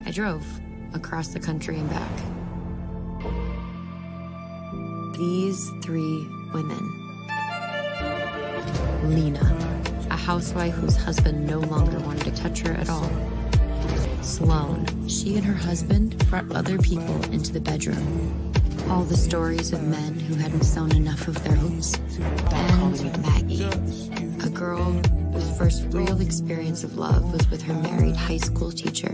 I drove across the country and back. These three women. Lena, a housewife whose husband no longer wanted to touch her at all. Sloane, she and her husband brought other people into the bedroom. All the stories of men who hadn't sewn enough of their hopes. And Maggie, a girl whose first real experience of love was with her married high school teacher.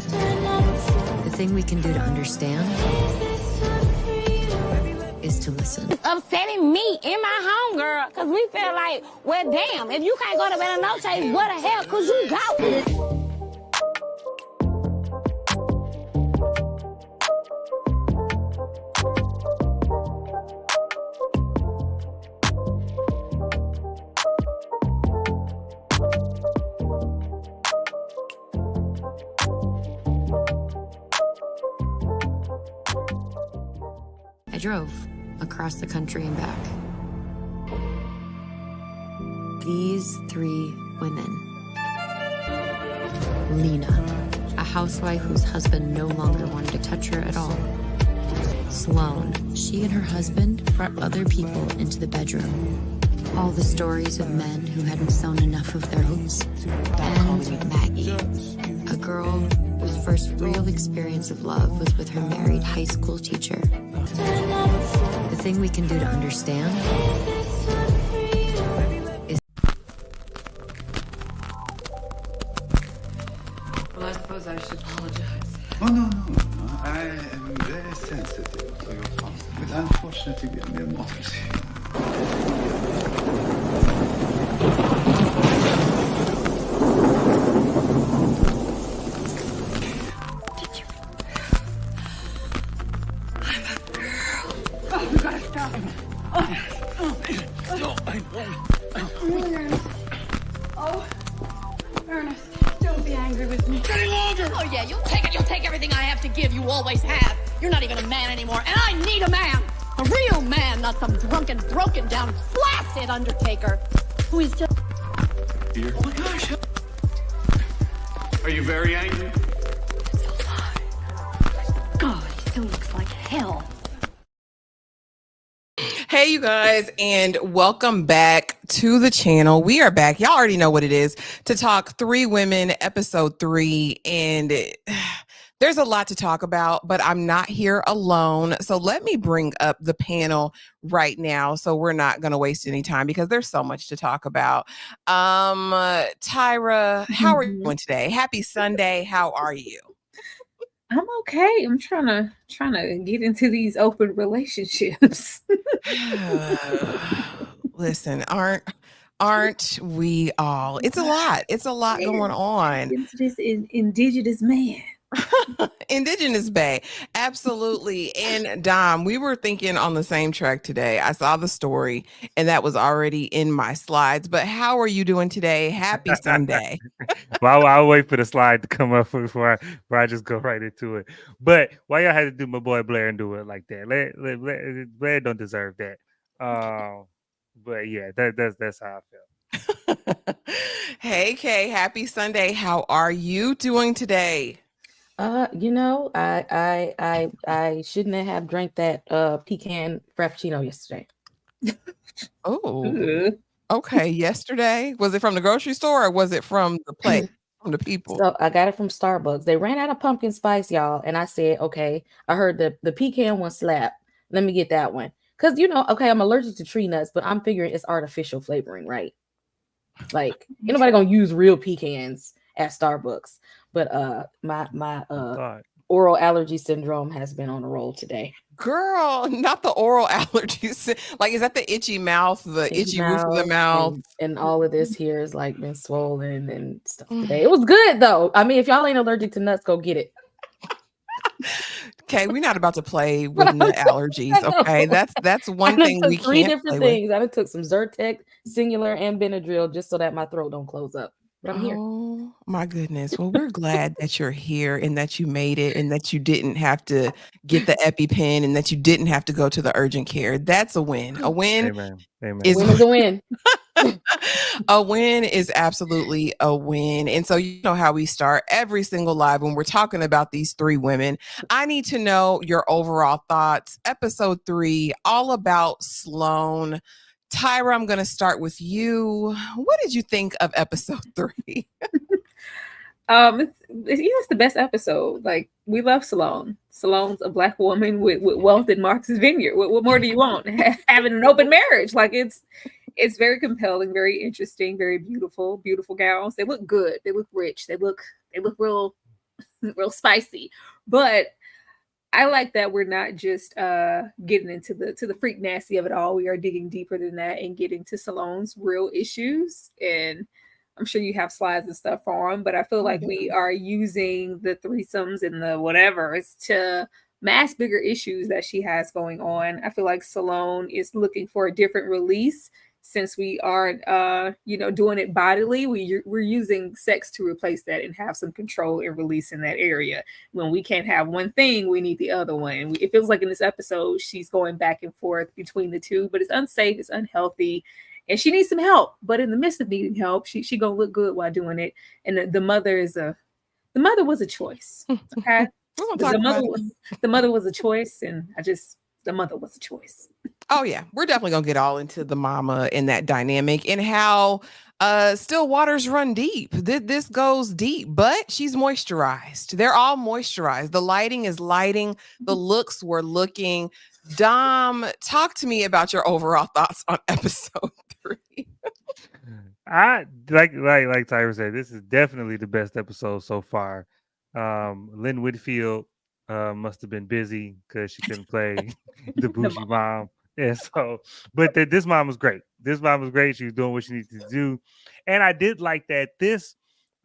The thing we can do to understand is to listen. Upsetting me in my home, girl, because we feel like, well, damn, if you can't go to Bella Noche, where the hell could you go? I drove across the country and back. These three women. Lena, a housewife whose husband no longer wanted to touch her at all. Sloane, she and her husband brought other people into the bedroom. All the stories of men who hadn't sewn enough of their hopes. And Maggie, a girl whose first real experience of love was with her married high school teacher. The thing we can do to understand is... Well, I suppose I should apologize. Oh, no. I am very sensitive to your fault. But unfortunately, we are mere mortals here. Ernest, don't be angry with me. Oh, yeah, you'll take it. You'll take everything I have to give. You always have. You're not even a man anymore, and I need a man. A real man, not some drunken, broken down, flaccid undertaker who is just... Dear. Oh, my gosh. Are you very angry? It's a lie. God, he still looks like hell. Hey, you guys, and welcome back to the channel. We are back. Y'all already know what it is to talk Three Women, episode 3. And there's a lot to talk about, but I'm not here alone. So let me bring up the panel right now so we're not going to waste any time because there's so much to talk about. Tyra, how are you doing today? Happy Sunday. How are you? I'm okay. I'm trying to get into these open relationships. Listen, aren't we all? It's a lot. It's a lot going on. Into this indigenous man. Indigenous Bay. Absolutely. And Dom, we were thinking on the same track today. I saw the story and that was already in my slides. But how are you doing today? Happy Sunday. Well, I'll wait for the slide to come up before I just go right into it. But why y'all had to do my boy Blair and do it like that? Blair don't deserve that. But yeah, that's how I feel. Hey Kay, happy Sunday. How are you doing today? I shouldn't have drank that pecan frappuccino yesterday. Oh, okay. Yesterday, was it from the grocery store or was it from the place, from the people? So I got it from Starbucks. They ran out of pumpkin spice, y'all, and I said, okay. I heard the pecan one slap. Let me get that one because okay, I'm allergic to tree nuts, but I'm figuring it's artificial flavoring, right? Like, ain't nobody gonna use real pecans at Starbucks. But my oral allergy syndrome has been on a roll today. Girl, not the oral allergies. Like, is that the itchy mouth, the itchy roof of the mouth? And all of this here has like been swollen and stuff today. It was good though. I mean, if y'all ain't allergic to nuts, go get it. Okay, we're not about to play with nut allergies. Okay, that's one thing we can't. 3 different things. I took some Zyrtec, Singular, and Benadryl just so that my throat don't close up. But I'm here. Oh my goodness. Well, we're glad that you're here and that you made it and that you didn't have to get the EpiPen and that you didn't have to go to the urgent care. That's a win. A win. Amen. Win is a win. A win is absolutely a win. And so you know how we start every single live when we're talking about these three women. I need to know your overall thoughts. Episode 3, all about Sloane. Tyra, I'm going to start with you. What did you think of episode 3? It's the best episode. Like, we love Sloane. Sloane's a Black woman with wealth in Martha's Vineyard. What more do you want? Having an open marriage. Like, it's very compelling, very interesting, very beautiful gowns. They look good. They look rich. They look real spicy. But I like that we're not just getting into the freak nasty of it all. We are digging deeper than that and getting to Sloane's real issues. And I'm sure you have slides and stuff for them, but I feel like we are using the threesomes and the whatevers to mask bigger issues that she has going on. I feel like Sloane is looking for a different release since we aren't, doing it bodily. We're using sex to replace that and have some control and release in that area. When we can't have one thing, we need the other one. And it feels like in this episode, she's going back and forth between the two, but it's unsafe, it's unhealthy. And she needs some help, but in the midst of needing help, she gonna look good while doing it. And the mother was a choice. Okay, the mother was a choice, and the mother was a choice. Oh yeah, we're definitely gonna get all into the mama in that dynamic and how still waters run deep. This goes deep, but she's moisturized. They're all moisturized. The lighting is lighting. The looks were looking. Dom, talk to me about your overall thoughts on episode 3. I like Tyra said, this is definitely the best episode so far. Lynn Whitfield must have been busy because she couldn't play the bougie mom. Yeah, so but this mom was great. This mom was great. She was doing what she needed to do. And I did like that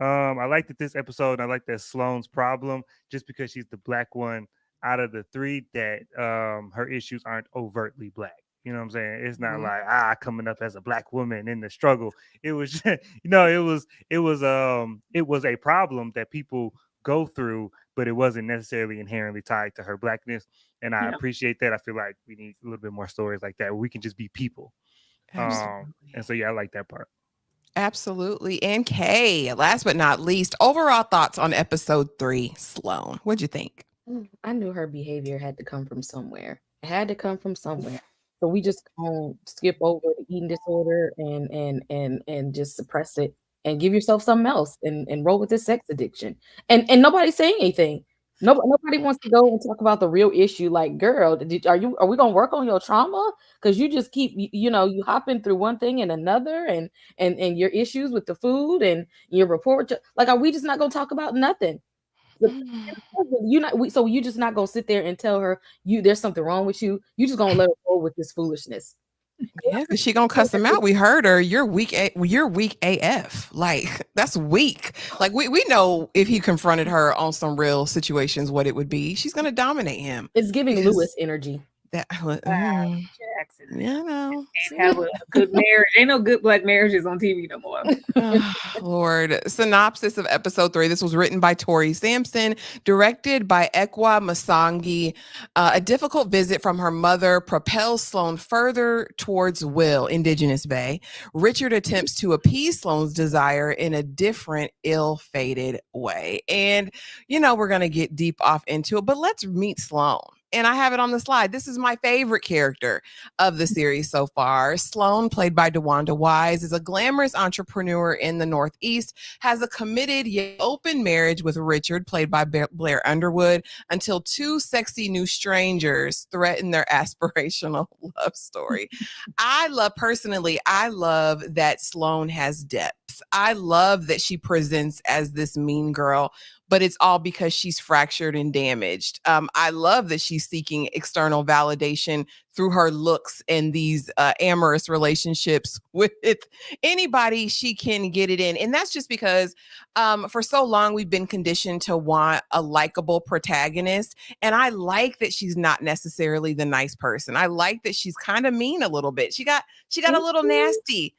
I liked that this episode, I like that Sloane's problem, just because she's the Black one out of the 3 that her issues aren't overtly Black. You know what I'm saying? It's not like coming up as a Black woman in the struggle. It was it was a problem that people go through, but it wasn't necessarily inherently tied to her Blackness. And I appreciate that. I feel like we need a little bit more stories like that where we can just be people. And so I like that part. Absolutely. And Kay, last but not least, overall thoughts on episode 3, Sloane. What'd you think? I knew her behavior had to come from somewhere. It had to come from somewhere. So we just gonna skip over the eating disorder and just suppress it and give yourself something else and roll with this sex addiction. And nobody's saying anything. Nobody wants to go and talk about the real issue. Like, girl, are we gonna work on your trauma? Because you just keep you hopping through one thing and another, and your issues with the food and your report. Like, are we just not gonna talk about nothing? So you just not gonna sit there and tell her there's something wrong with you. You just gonna let her go with this foolishness. Yeah, because she gonna cuss him out. We heard her. You're weak. You're weak AF. Like, that's weak. Like, we know if he confronted her on some real situations, what it would be. She's gonna dominate him. It's giving Lewis energy. Jackson. Yeah, no. Can't have a good marriage. Ain't no good Black marriages on TV no more. Lord. Synopsis of episode 3. This was written by Tori Sampson, directed by Ekwa Masangi. A difficult visit from her mother propels Sloane further towards Will, Indigenous Bay. Richard attempts to appease Sloane's desire in a different, ill-fated way. And, we're going to get deep off into it, but let's meet Sloane. And I have it on the slide. This is my favorite character of the series so far. Sloane, played by DeWanda Wise, is a glamorous entrepreneur in the Northeast, has a committed yet open marriage with Richard, played by Blair Underwood, until 2 sexy new strangers threaten their aspirational love story. I love that Sloane has depth. I love that she presents as this mean girl, but it's all because she's fractured and damaged. I love that she's seeking external validation through her looks and these amorous relationships with anybody she can get it in. And that's just because for so long we've been conditioned to want a likable protagonist. And I like that she's not necessarily the nice person. I like that she's kind of mean a little bit. She got a little nasty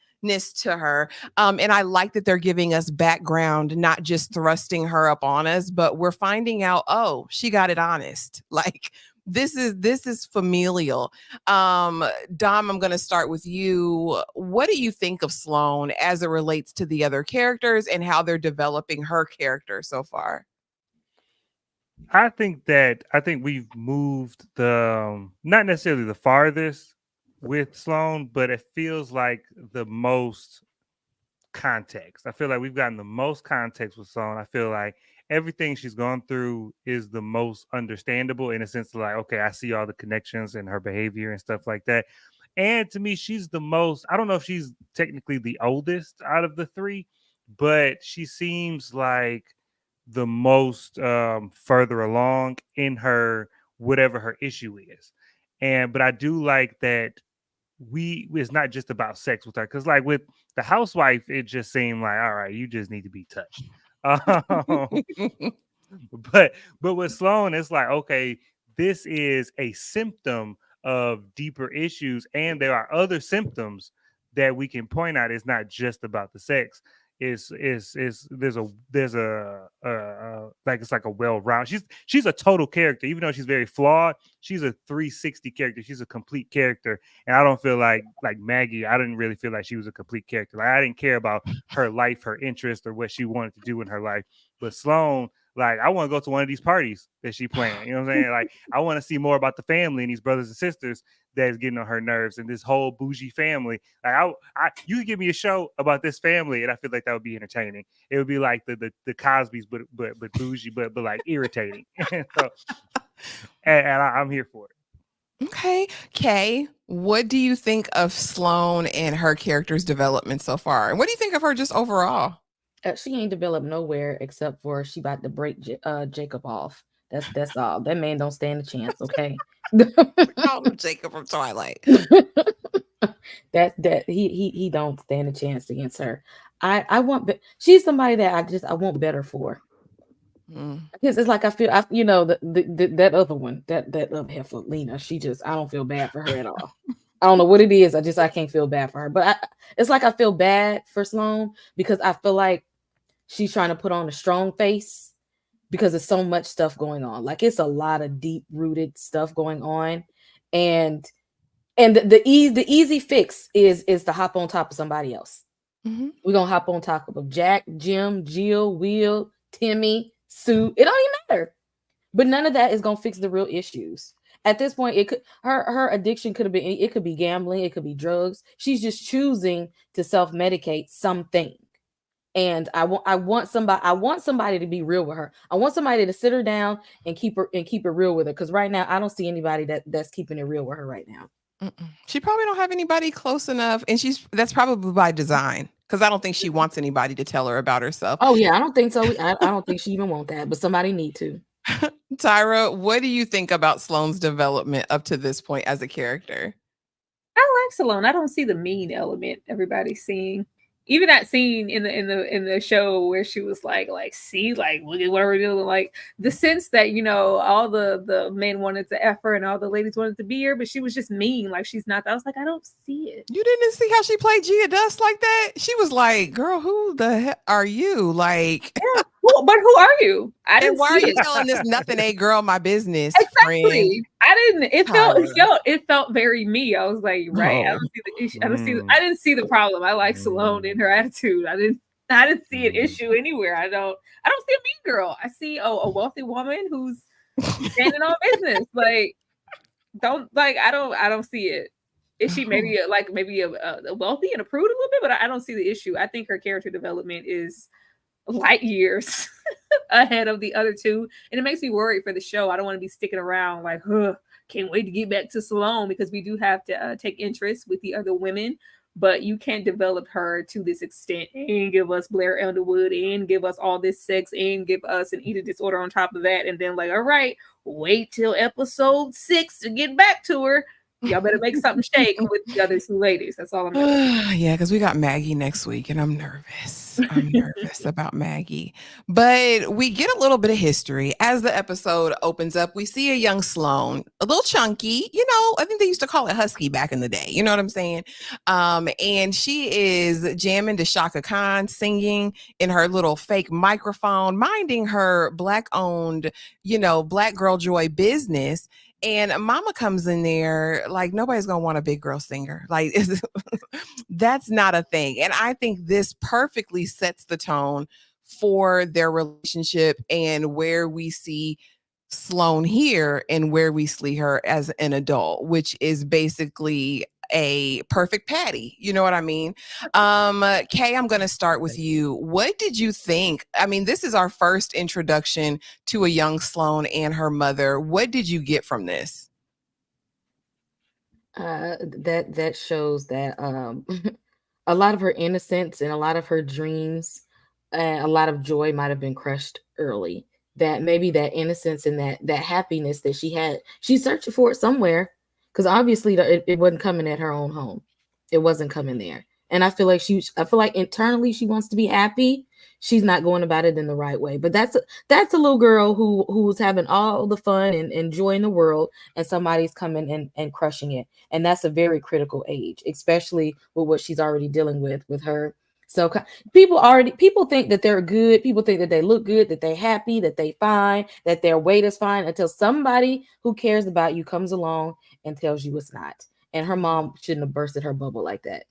to her. And I like that they're giving us background, not just thrusting her up on us, but we're finding out, oh, she got it honest. Like, this is familial. Dom, I'm going to start with you. What do you think of Sloane as it relates to the other characters and how they're developing her character so far? I think we've moved the not necessarily the farthest with Sloane, but it feels like the most context. I feel like we've gotten the most context with Sloane. I feel like everything she's gone through is the most understandable in a sense of like, okay, I see all the connections and her behavior and stuff like that. And to me, she's the most, I don't know if she's technically the oldest out of the three, but she seems like the most further along in her whatever her issue is. But I do like that it's not just about sex with her, because like with the housewife it just seemed like, all right, you just need to be touched. But with Sloane it's like, okay, this is a symptom of deeper issues, and there are other symptoms that we can point out. It's not just about the sex. Is there's a like, it's like a well-rounded, she's a total character. Even though she's very flawed, she's a 360 character. She's a complete character. And I don't feel like Maggie, I didn't really feel like she was a complete character. Like I didn't care about her life, her interest, or what she wanted to do in her life. But Sloane, like, I want to go to one of these parties that she planned. You know what I'm saying? Like, I want to see more about the family and these brothers and sisters that's getting on her nerves, and this whole bougie family. Like, you could give me a show about this family, and I feel like that would be entertaining. It would be like the Cosbys, but bougie, but like irritating. So, and I'm here for it. Okay. Kay, what do you think of Sloane and her character's development so far? And what do you think of her just overall? She ain't developed nowhere except for she about to break Jacob off. That's all. That man don't stand a chance. Okay. Call him Jacob from Twilight. that he don't stand a chance against her. I want she's somebody that I want better for. Because it's like I feel that other one, that other heifer, Lena, I don't feel bad for her at all. I don't know what it is. I can't feel bad for her. But it's like I feel bad for Sloane because I feel like she's trying to put on a strong face because there's so much stuff going on. Like it's a lot of deep-rooted stuff going on. And the easy fix is to hop on top of somebody else. Mm-hmm. We're gonna hop on top of Jack, Jim, Jill, Will, Timmy, Sue. It don't even matter. But none of that is gonna fix the real issues. At this point, it could her addiction could have been, it could be gambling, it could be drugs. She's just choosing to self-medicate something. And I want somebody to be real with her. I want somebody to sit her down and keep it real with her. Because right now, I don't see anybody that's keeping it real with her right now. She probably don't have anybody close enough, and that's probably by design. Because I don't think she wants anybody to tell her about herself. Oh yeah, I don't think so. I don't think she even want that, but somebody need to. Tyra, what do you think about Sloane's development up to this point as a character? I like Sloane. I don't see the mean element everybody's seeing. Even that scene in the show where she was like, see, like, look at what we're doing. Like the sense that, all the men wanted to F her and all the ladies wanted to be her, but she was just mean. Like she's not. I was like, I don't see it. You didn't see how she played Gia Dust like that? She was like, girl, who the heck are you? Like, yeah. Well, but who are you? I didn't. Why are you telling this nothing a girl my business? Exactly. Friend. I didn't. It felt very me. I was like, right. I don't see the issue. I didn't see the problem. I like Sloane in her attitude. I didn't see an issue anywhere. I don't see a mean girl. I see a wealthy woman who's standing on business. Like, I don't see it. Is she maybe a wealthy and a prude a little bit? But I don't see the issue. I think her character development is light years ahead of the other two, and it makes me worried for the show. I don't want to be sticking around like, can't wait to get back to Sloane, because we do have to take interest with the other women, but you can't develop her to this extent and give us Blair Underwood and give us all this sex and give us an eating disorder on top of that, and then like, all right, wait till episode 6 to get back to her. Y'all better make something shake with the other two ladies. That's all I'm saying. Yeah, because we got Maggie next week, and I'm nervous. I'm nervous about Maggie. But we get a little bit of history. As the episode opens up, we see a young Sloane, a little chunky. I think they used to call it husky back in the day. You know what I'm saying? And she is jamming to Shaka Khan, singing in her little fake microphone, minding her Black-owned, Black Girl Joy business. And Mama comes in there like nobody's gonna want a big girl singer. Like that's not a thing. And I think this perfectly sets the tone for their relationship and where we see Sloane here and where we see her as an adult, which is basically a perfect patty. You know what I mean? Kay, I'm going to start with you. What did you think? I mean, this is our first introduction to a young Sloane and her mother. What did you get from this? That shows that a lot of her innocence and a lot of her dreams and a lot of joy might have been crushed early. That maybe that innocence and that happiness that she had, she's searching for it somewhere, because obviously it wasn't coming at her own home. It wasn't coming there. And I feel like internally she wants to be happy. She's not going about it in the right way. But that's a little girl who's having all the fun and enjoying the world, and somebody's coming and crushing it. And that's a very critical age, especially with what she's already dealing with her. So people think that they're good. People think that they look good, that they're happy, that they fine, that their weight is fine, until somebody who cares about you comes along and tells you it's not. And her mom shouldn't have bursted her bubble like that.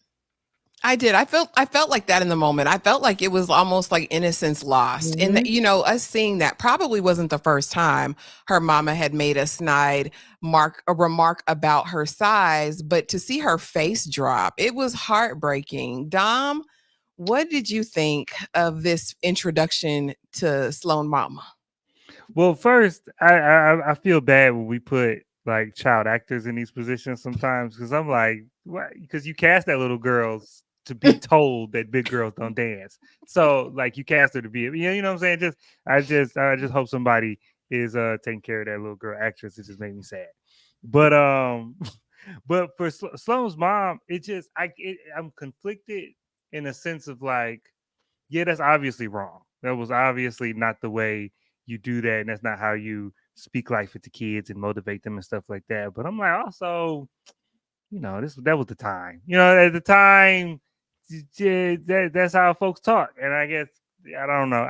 I did. I felt like that in the moment. I felt like it was almost like innocence lost. Mhm. And, you know, us seeing that probably wasn't the first time her mama had made a snide remark about her size, but to see her face drop, it was heartbreaking. Dom, what did you think of this introduction to Sloane mama? Well, first, I feel bad when we put like child actors in these positions sometimes, because I'm like, what? Because you cast that little girl to be told that big girls don't dance. So like you cast her to be, you know what I'm saying? I just hope somebody is taking care of that little girl actress. It just made me sad. But but for Sloane's mom, I'm conflicted in a sense of like, yeah, that's obviously wrong. That was obviously not the way you do that, and that's not how you speak life into kids and motivate them and stuff like that. But I'm like, also, you know, that was the time. You know, at the time, that's how folks talk. And I guess I don't know.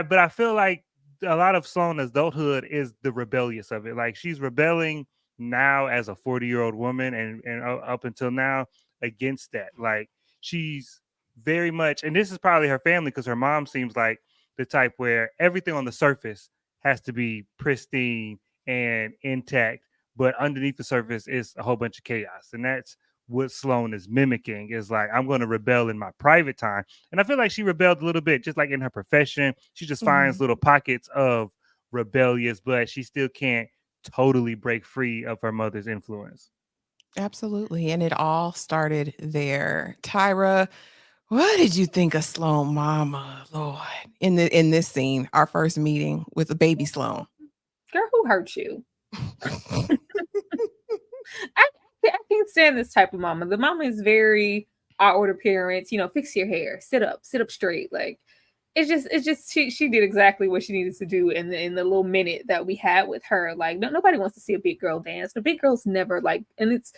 But I feel like a lot of Sloane's adulthood is the rebellious of it. Like she's rebelling now as a 40-year-old woman, and up until now against that. Like she's very much, and this is probably her family, because her mom seems like the type where everything on the surface has to be pristine and intact, but underneath the surface is a whole bunch of chaos. And that's what Sloane is mimicking, is like, I'm going to rebel in my private time. And I feel like she rebelled a little bit, just like in her profession. She just finds little pockets of rebellious, but she still can't totally break free of her mother's influence. Absolutely. And it all started there. Tyra, what did you think of Sloane mama, Lord, in this scene, our first meeting with the baby Sloane? Girl, who hurt you? I can't stand this type of mama. The mama is very outward appearance, you know, fix your hair, sit up straight. Like it's just she did exactly what she needed to do in the little minute that we had with her. Like nobody wants to see a big girl dance. The big girls never like, and it's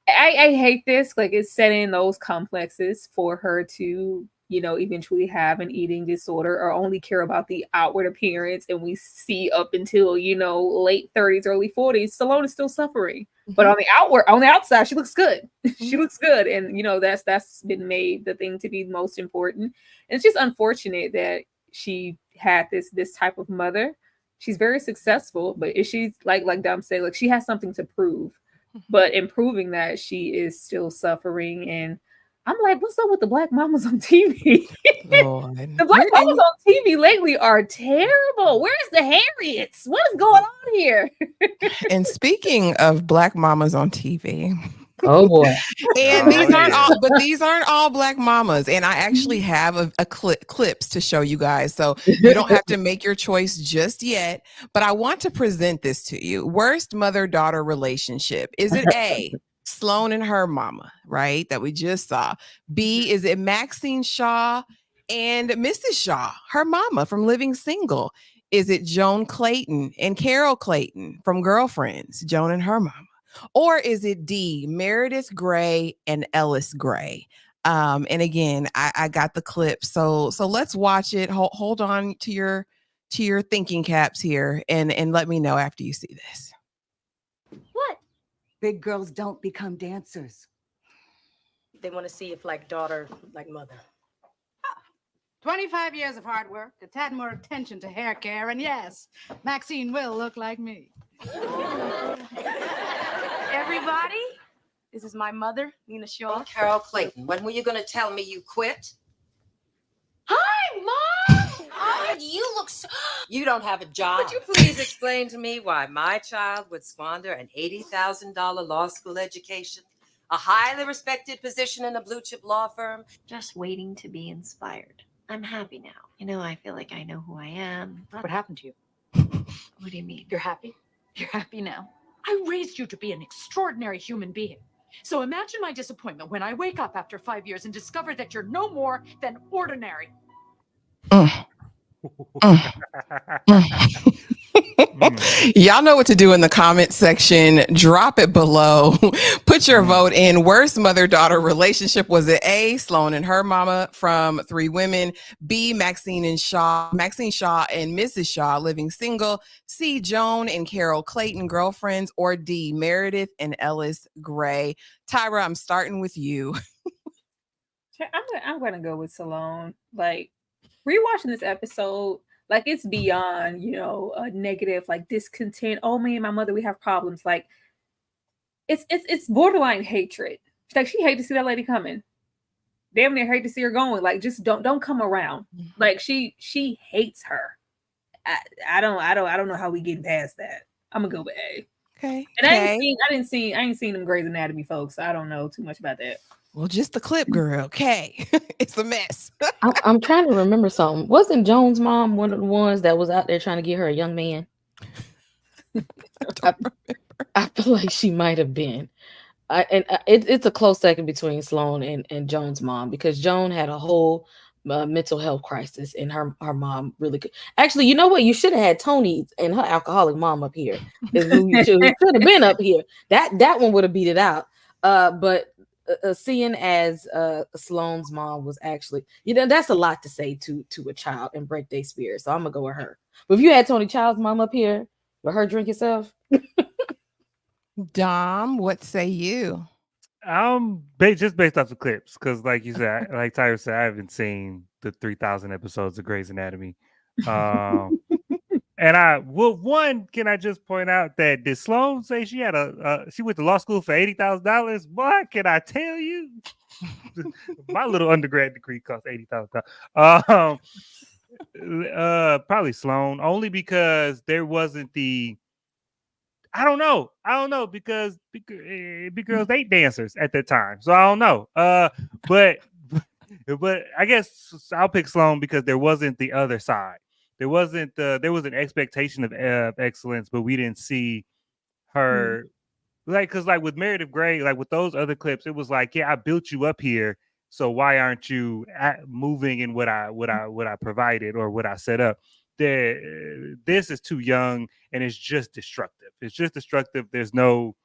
I hate this. Like it's setting those complexes for her to, you know, eventually have an eating disorder or only care about the outward appearance. And we see up until, you know, late 30s, early 40s, Sloane is still suffering. Mm-hmm. But on the outside, she looks good. Mm-hmm. She looks good. And, you know, that's been made the thing to be most important. And it's just unfortunate that she had this type of mother. She's very successful, but if she's like Dom said, like she has something to prove. But in proving that, she is still suffering. And I'm like, what's up with the black mamas on TV? The black mamas on TV lately are terrible. Where's the Harriets? What is going on here? And speaking of black mamas on TV. Oh boy. And these aren't all black mamas. And I actually have a clips to show you guys. So you don't have to make your choice just yet, but I want to present this to you. Worst mother-daughter relationship. Is it A, Sloane and her mama, right? That we just saw. B, is it Maxine Shaw and Mrs. Shaw, her mama from Living Single? Is it Joan Clayton and Carol Clayton from Girlfriends, Joan and her mama? Or is it D, Meredith Grey and Ellis Grey? And again, I got the clip. So let's watch it. Hold on to to your thinking caps here and let me know after you see this. What? Big girls don't become dancers. They want to see if like daughter, like mother. 25 years of hard work, a tad more attention to hair care, and yes, Maxine will look like me. Everybody, this is my mother, Nina Shaw. Carol Clayton, when were you going to tell me you quit? Hi, Mom! Oh, you look so... You don't have a job. Would you please explain to me why my child would squander an $80,000 law school education, a highly respected position in a blue chip law firm? Just waiting to be inspired. I'm happy now. You know, I feel like I know who I am. What happened to you? What do you mean? You're happy? You're happy now? I raised you to be an extraordinary human being. So imagine my disappointment when I wake up after 5 years and discover that you're no more than ordinary. Y'all know what to do in the comment section. Drop it below. Put your vote in. Worst mother-daughter relationship. Was it A, Sloan and her mama from Three Women, B, Maxine Shaw and Mrs. Shaw living single, C, Joan and Carol Clayton girlfriends, or D, Meredith and Ellis Gray? Tyra, I'm starting with you. I'm gonna go with Sloane. Like, rewatching this episode, like, it's beyond, a negative, like, discontent. Oh, me and my mother, we have problems. Like, it's borderline hatred. Like, she hates to see that lady coming. Damn near hate to see her going. Like, just don't come around. Like, she hates her. I don't know how we get past that. I'm gonna go with A. Okay. And I ain't seen them Grey's Anatomy folks. So I don't know too much about that. Well, just the clip, girl. Okay. It's a mess. I'm trying to remember something. Wasn't Joan's mom one of the ones that was out there trying to get her a young man? I feel like she might have been. It's a close second between Sloane and Joan's mom, because Joan had a whole mental health crisis, and her mom really could. Actually, you know what? You should have had Tony and her alcoholic mom up here. Who should have been up here. That one would have beat it out. But seeing as Sloane's mom was actually, that's a lot to say to a child and break their spirit. So I'm gonna go with her. But if you had Tony Child's mom up here with her drink herself, Dom, what say you? Just based off the clips, because like you said, like Tyra said, I haven't seen the 3,000 episodes of Grey's Anatomy. And can I just point out that did Sloane say she had she went to law school for $80,000? What can I tell you? My little undergrad degree cost $80,000. Probably Sloane, only because there wasn't the. I don't know because girls ain't dancers at that time, so I don't know. But I guess I'll pick Sloane because there wasn't the other side. There was an expectation of excellence, but we didn't see her because with Meredith Grey, like with those other clips, it was like, yeah, I built you up here, so why aren't you moving in what I provided or what I set up? This is too young and it's just destructive. There's no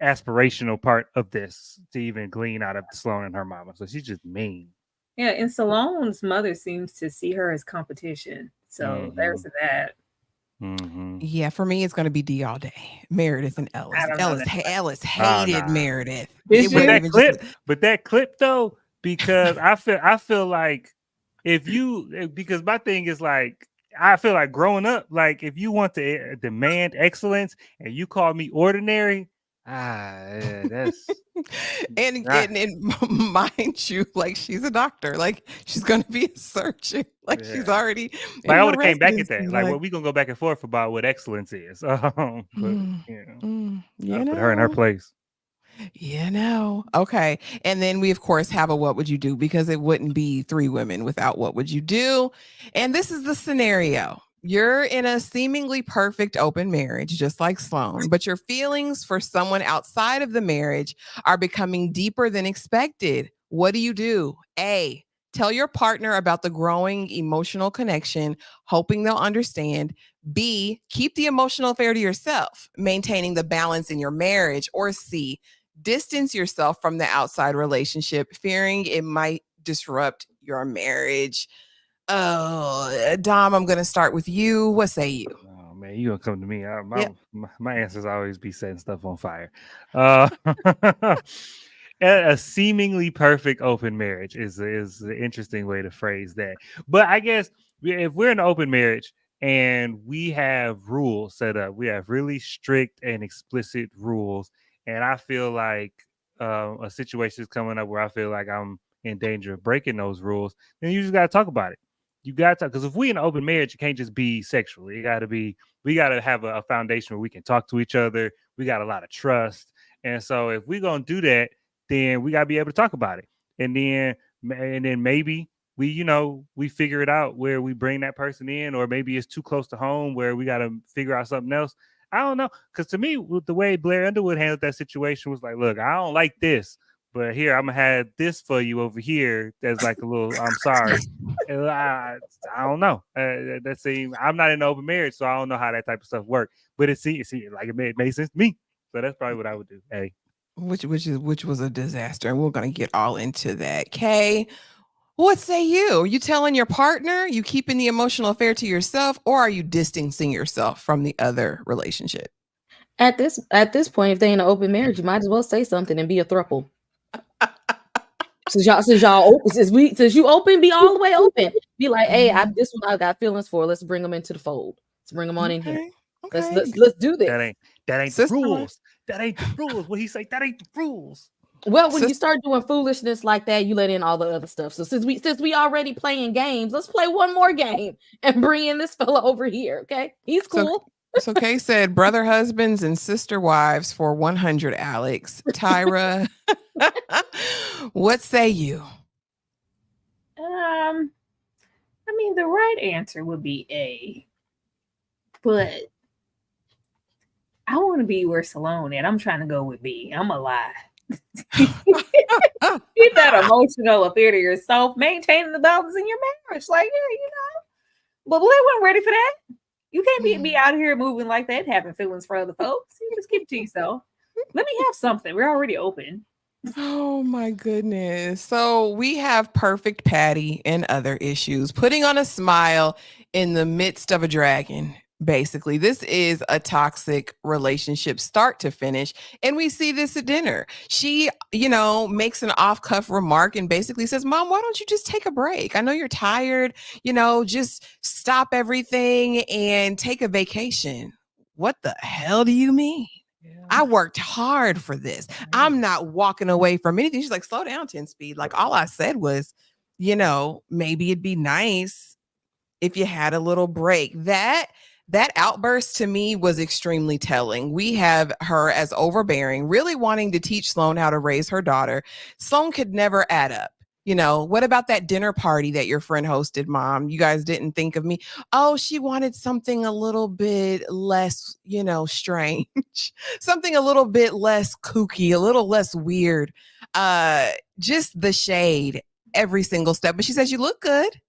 aspirational part of this to even glean out of Sloane and her mama. So she's just mean. Yeah, and Salone's mother seems to see her as competition. So there's that. Mm-hmm. Yeah, for me, it's going to be D all day. Meredith and Ellis. Ellis hated Meredith. But that clip though, because I feel like because my thing is like, I feel like growing up, like if you want to demand excellence and you call me ordinary, that's and mind you, like she's a doctor, like she's gonna be a surgeon, like she's already. Like I would have came back at that. Like, well, we gonna go back and forth about what excellence is. But put her in her place. Okay. And then we, of course, have a what would you do, because it wouldn't be Three Women without what would you do. And this is the scenario. You're in a seemingly perfect open marriage, just like Sloane, but your feelings for someone outside of the marriage are becoming deeper than expected. What do you do? A, tell your partner about the growing emotional connection, hoping they'll understand. B, keep the emotional affair to yourself, maintaining the balance in your marriage. Or C, distance yourself from the outside relationship, fearing it might disrupt your marriage. Oh, Dom, I'm going to start with you. What say you? Oh man, you gonna come to me? Yep. My answers always be setting stuff on fire. Uh, a seemingly perfect open marriage is an interesting way to phrase that. But I guess if we're in an open marriage and we have rules set up, we have really strict and explicit rules, and I feel like a situation is coming up where I feel like I'm in danger of breaking those rules, then you just got to talk about it. You got to, because if we in an open marriage, it can't just be sexual. It got to be, we got to have a foundation where we can talk to each other. We got a lot of trust. And so if we're going to do that, then we got to be able to talk about it. And then maybe we figure it out where we bring that person in, or maybe it's too close to home where we got to figure out something else. I don't know. Because to me, with the way Blair Underwood handled that situation was like, look, I don't like this, but here, I'm going to have this for you over here. That's like a little, I'm sorry. And I don't know. I'm not in an open marriage, so I don't know how that type of stuff works. But it made sense to me. So that's probably what I would do. Hey. Which was a disaster. And we're going to get all into that. Kay, what say you? Are you telling your partner, you keeping the emotional affair to yourself, or are you distancing yourself from the other relationship? At this point, if they in an open marriage, you might as well say something and be a throuple. Since you open, be all the way open. Be like, hey, this one I got feelings for. Let's bring them into the fold. Let's bring them on in here. Okay. Let's do this. That ain't the rules. That ain't the rules. What he say? That ain't the rules. Well, when you start doing foolishness like that, you let in all the other stuff. So since we already playing games, let's play one more game and bring in this fella over here. Okay, he's cool. So Kay said, brother husbands and sister wives for 100. Alex, Tyra, what say you? I mean, the right answer would be A, but I want to be where Sloane at. I'm trying to go with B. I'm a lie. Keep that emotional affair to yourself, maintaining the balance in your marriage. Like, yeah, but Blair wasn't ready for that. You can't be out here moving like that, having feelings for other folks. You just keep it to yourself. Let me have something. We're already open. Oh my goodness. So we have perfect Patty and other issues, putting on a smile in the midst of a dragon. Basically, this is a toxic relationship start to finish. And we see this at dinner. She, makes an off-cuff remark and basically says, Mom, why don't you just take a break? I know you're tired, just stop everything and take a vacation. What the hell do you mean? I worked hard for this. I'm not walking away from anything. She's like, slow down, 10 speed. Like, all I said was, maybe it'd be nice if you had a little break. That outburst to me was extremely telling. We have her as overbearing, really wanting to teach Sloane how to raise her daughter. Sloane could never add up. What about that dinner party that your friend hosted, Mom? You guys didn't think of me. Oh, she wanted something a little bit less, strange, something a little bit less kooky, a little less weird. Just the shade every single step. But she says, you look good.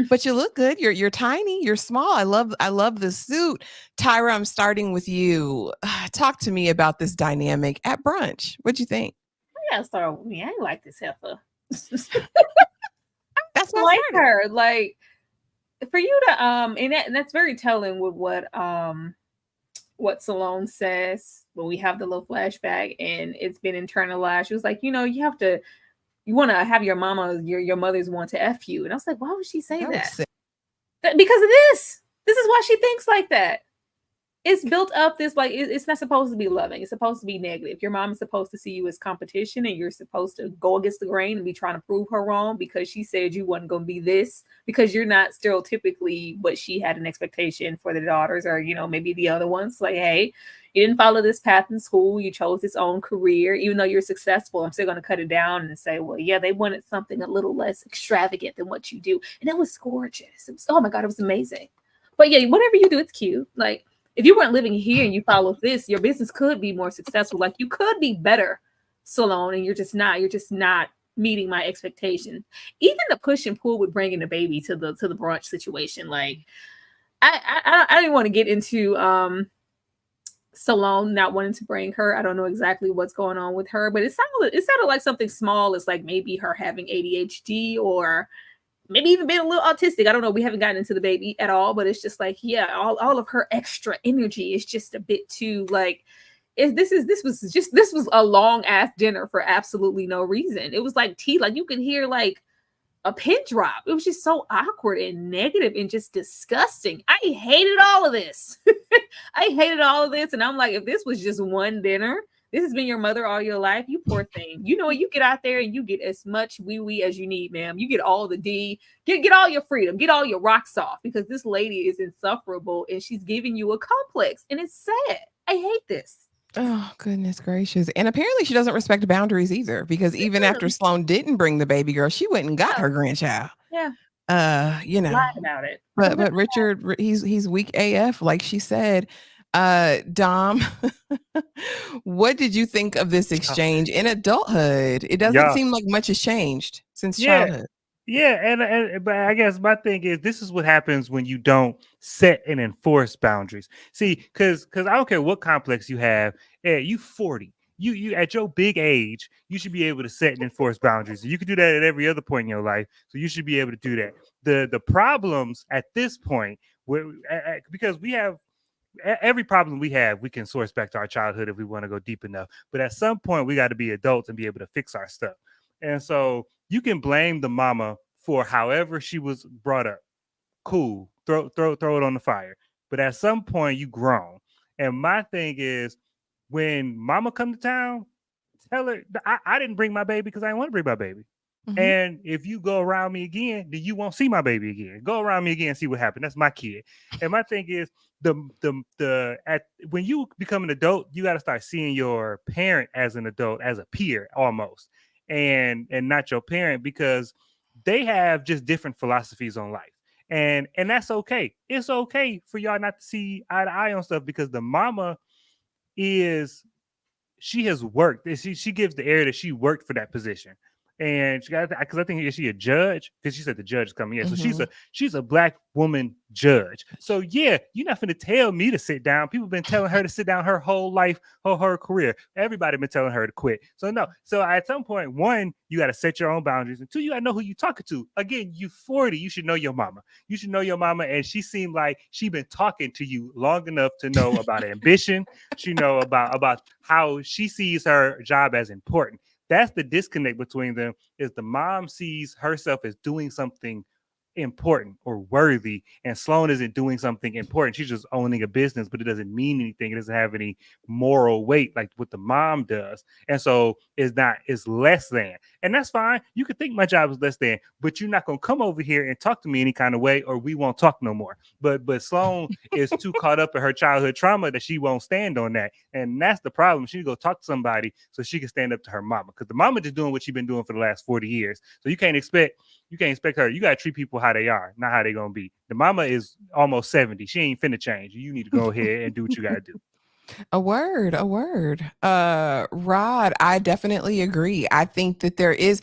But you look good. You're tiny. You're small. I love the suit. Tyra, I'm starting with you. Talk to me about this dynamic at brunch. What'd you think? I gotta start with me. I ain't like this heifer. That's I like her. Like, for you to and that's very telling with what Sloane says when we have the little flashback and it's been internalized. She was like, you want to have your mother's want to F you. And I was like, why would she say that? Because of this. This is why she thinks like that. It's built up this, like, it's not supposed to be loving. It's supposed to be negative. Your mom is supposed to see you as competition and you're supposed to go against the grain and be trying to prove her wrong because she said you wasn't going to be this, because you're not stereotypically what she had an expectation for the daughters or, maybe the other ones. Like, hey, you didn't follow this path in school. You chose this own career. Even though you're successful, I'm still going to cut it down and say, well, yeah, they wanted something a little less extravagant than what you do. And it was gorgeous. Oh my God, it was amazing. But yeah, whatever you do, it's cute. Like, if you weren't living here and you follow this, your business could be more successful. Like, you could be better, Sloane, and you're just not. You're just not meeting my expectations. Even the push and pull with bringing the baby to the brunch situation. Like, I didn't want to get into Sloane not wanting to bring her. I don't know exactly what's going on with her, but it sounded like something small. It's like maybe her having ADHD or maybe even been a little autistic. I don't know. We haven't gotten into the baby at all, but it's just like, yeah, all of her extra energy is just a bit too like, this was a long ass dinner for absolutely no reason. It was like tea, like you could hear like a pin drop. It was just so awkward and negative and just disgusting. I hated all of this. I hated all of this. And I'm like, if this was just one dinner, this has been your mother all your life, you poor thing. You know, you get out there and you get as much wee as you need, ma'am. You get all the D, get all your freedom, get all your rocks off, because this lady is insufferable and she's giving you a complex. And it's sad. I hate this. Oh, goodness gracious. And apparently she doesn't respect boundaries either, because even after Sloane didn't bring the baby girl, she went and got her grandchild. Yeah. You know. Lied about it. But Richard, he's weak AF, like she said. Dom, what did you think of this exchange in adulthood? It doesn't seem like much has changed since childhood. Yeah, but I guess my thing is, this is what happens when you don't set and enforce boundaries. See, because I don't care what complex you have, you 40. You at your big age, you should be able to set and enforce boundaries. You can do that at every other point in your life, so you should be able to do that. The problems at this point, because we have every problem we have, we can source back to our childhood if we want to go deep enough. But at some point, we got to be adults and be able to fix our stuff. And so you can blame the mama for however she was brought up. Cool, throw it on the fire. But at some point, you grown. And my thing is, when mama come to town, tell her I didn't bring my baby because I didn't want to bring my baby. Mm-hmm. And if you go around me again, then you won't see my baby again. Go around me again and see what happened. That's my kid. And my thing is, when you become an adult, you got to start seeing your parent as an adult, as a peer almost, and not your parent, because they have just different philosophies on life. And that's okay. It's okay for y'all not to see eye to eye on stuff, because the mama she has worked. She gives the air that she worked for that position. And she got, because I think, is she a judge? Because she said the judge is coming in. Mm-hmm. So she's a black woman judge. So yeah, you're not going to tell me to sit down. People have been telling her to sit down her whole life, her career. Everybody been telling her to quit. So no. So at some point, one, you got to set your own boundaries, and two, you got to know who you're talking to. Again, you 40, you should know your mama. You should know your mama, and she seemed like she been talking to you long enough to know about ambition. She know about how she sees her job as important. That's the disconnect between them, is the mom sees herself as doing something important or worthy, and Sloane isn't doing something important. She's just owning a business, but it doesn't mean anything. It doesn't have any moral weight like what the mom does. And so it's less than. And that's fine. You could think my job is less than, but you're not going to come over here and talk to me any kind of way, or we won't talk no more. But Sloane is too caught up in her childhood trauma that she won't stand on that. And that's the problem. She need to go talk to somebody so she can stand up to her mama, because the mama just doing what she's been doing for the last 40 years. So you can't expect her. You got to treat people how they are, not how they going to be. The mama is almost 70. She ain't finna change. You need to go ahead and do what you got to do. A word. Rod, I definitely agree. I think that there is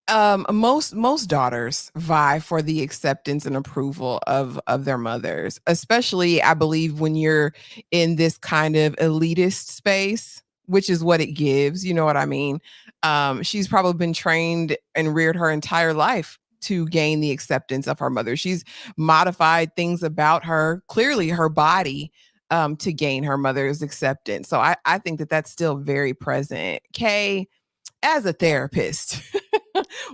most daughters vie for the acceptance and approval of their mothers, especially, I believe, when you're in this kind of elitist space, which is what it gives. You know what I mean? She's probably been trained and reared her entire life to gain the acceptance of her mother. She's modified things about her, clearly her body, to gain her mother's acceptance. So I think that that's still very present. Kay, as a therapist,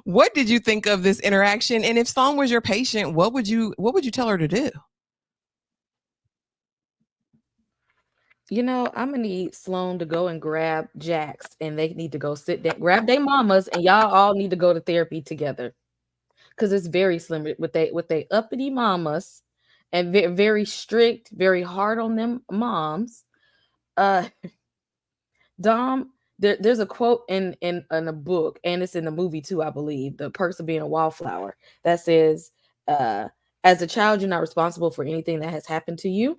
what did you think of this interaction? And if Sloane was your patient, what would you tell her to do? You know, I'm gonna need Sloane to go and grab Jax, and they need to go sit down, grab their mamas, and y'all all need to go to therapy together, because it's very slim with they uppity mamas, and very strict, very hard on them moms. Dom, there's a quote in a book, and it's in the movie too, I believe, The Perks of Being a Wallflower, that says, as a child, you're not responsible for anything that has happened to you,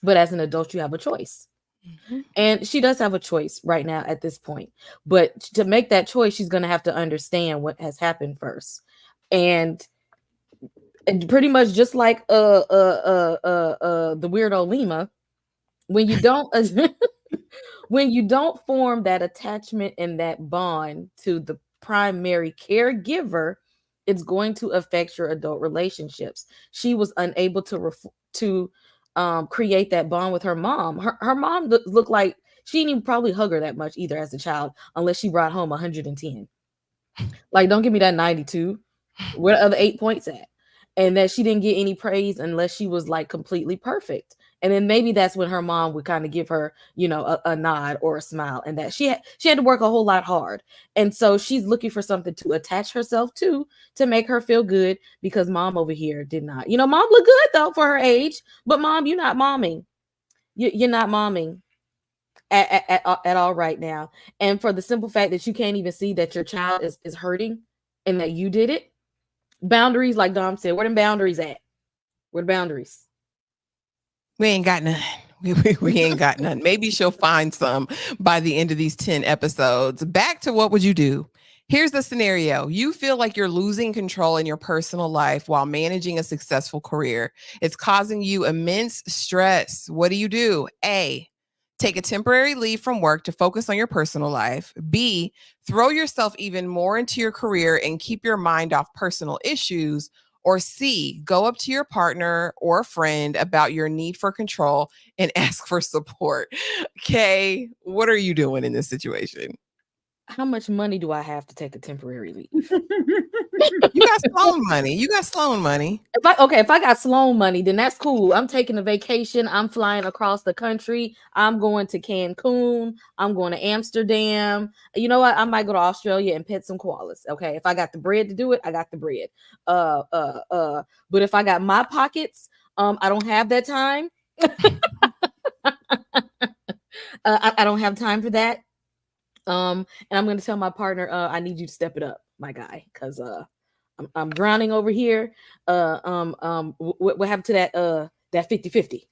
but as an adult, you have a choice. Mm-hmm. And she does have a choice right now at this point. But to make that choice, she's going to have to understand what has happened first. And pretty much just like the weirdo Lima, when you don't when you don't form that attachment and that bond to the primary caregiver, It's going to affect your adult relationships. She was unable to create that bond with her mom. Her mom looked like she didn't even probably hug her that much either as a child, unless she brought home 110. Like, don't give me that 92. Where the other 8 points at? And that she didn't get any praise unless she was like completely perfect. And then maybe that's when her mom would kind of give her, a nod or a smile, and that she had to work a whole lot hard. And so she's looking for something to attach herself to make her feel good, because mom over here did not. Mom looked good though for her age, but mom, you're not momming. You're not momming at all right now. And for the simple fact that you can't even see that your child is hurting and that you did it. Boundaries, like Dom said, where them boundaries at? Where the boundaries? We ain't got none. We ain't got none. Maybe she'll find some by the end of these 10 episodes. Back to what would you do? Here's the scenario. You feel like you're losing control in your personal life while managing a successful career. It's causing you immense stress. What do? A, take a temporary leave from work to focus on your personal life. B, throw yourself even more into your career and keep your mind off personal issues. Or C, go up to your partner or a friend about your need for control and ask for support. Kay, what are you doing in this situation? How much money do I have to take a temporary leave? You got Sloan money. If I got Sloan money, then that's cool. I'm taking a vacation. I'm flying across the country. I'm going to Cancun. I'm going to Amsterdam. You know what? I might go to Australia and pet some koalas. Okay. If I got the bread to do it, I got the bread. But if I got my pockets, I don't have that time. I don't have time for that. And I'm going to tell my partner, I need you to step it up, my guy, because I'm drowning over here. What happened to that 50-50?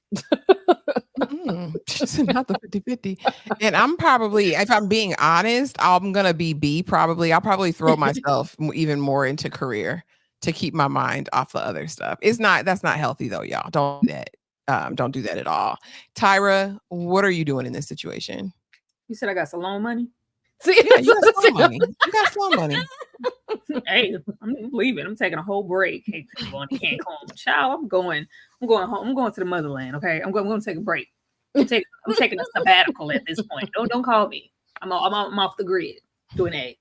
Not the 50-50. And I'm probably, if I'm being honest, I'm gonna be B. Probably, I'll probably throw myself even more into career to keep my mind off the other stuff. That's not healthy though, y'all. Don't do that. Don't do that at all. Tyra, what are you doing in this situation? You said I got Sloan money. See, yeah, you got Sloan money. You got Sloan money. Hey, I'm leaving. I'm taking a whole break. Hey, I'm going to Cancun. Child, I'm going home. I'm going to the motherland. Okay, I'm going to take a break. I'm taking a sabbatical at this point. Don't call me. I'm off the grid doing that.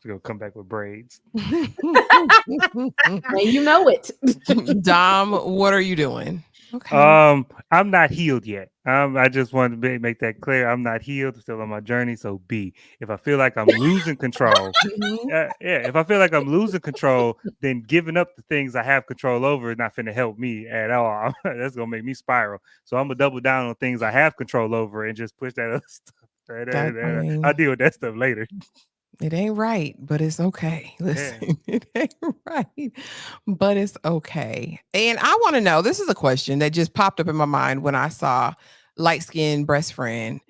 Gonna come back with braids. And you know it. Dom, what are you doing? Okay. I'm not healed yet. I just wanted to make that clear. I'm not healed. I'm still on my journey. So B, if I feel like I'm losing control, if I feel like I'm losing control, then giving up the things I have control over is not going to help me at all. That's gonna make me spiral. So I'm gonna double down on things I have control over and just push that other stuff. I'll deal with that stuff later. It ain't right, but it's okay. Listen, It ain't right, but it's okay. And I want to know, this is a question that just popped up in my mind when I saw light-skinned breast friend.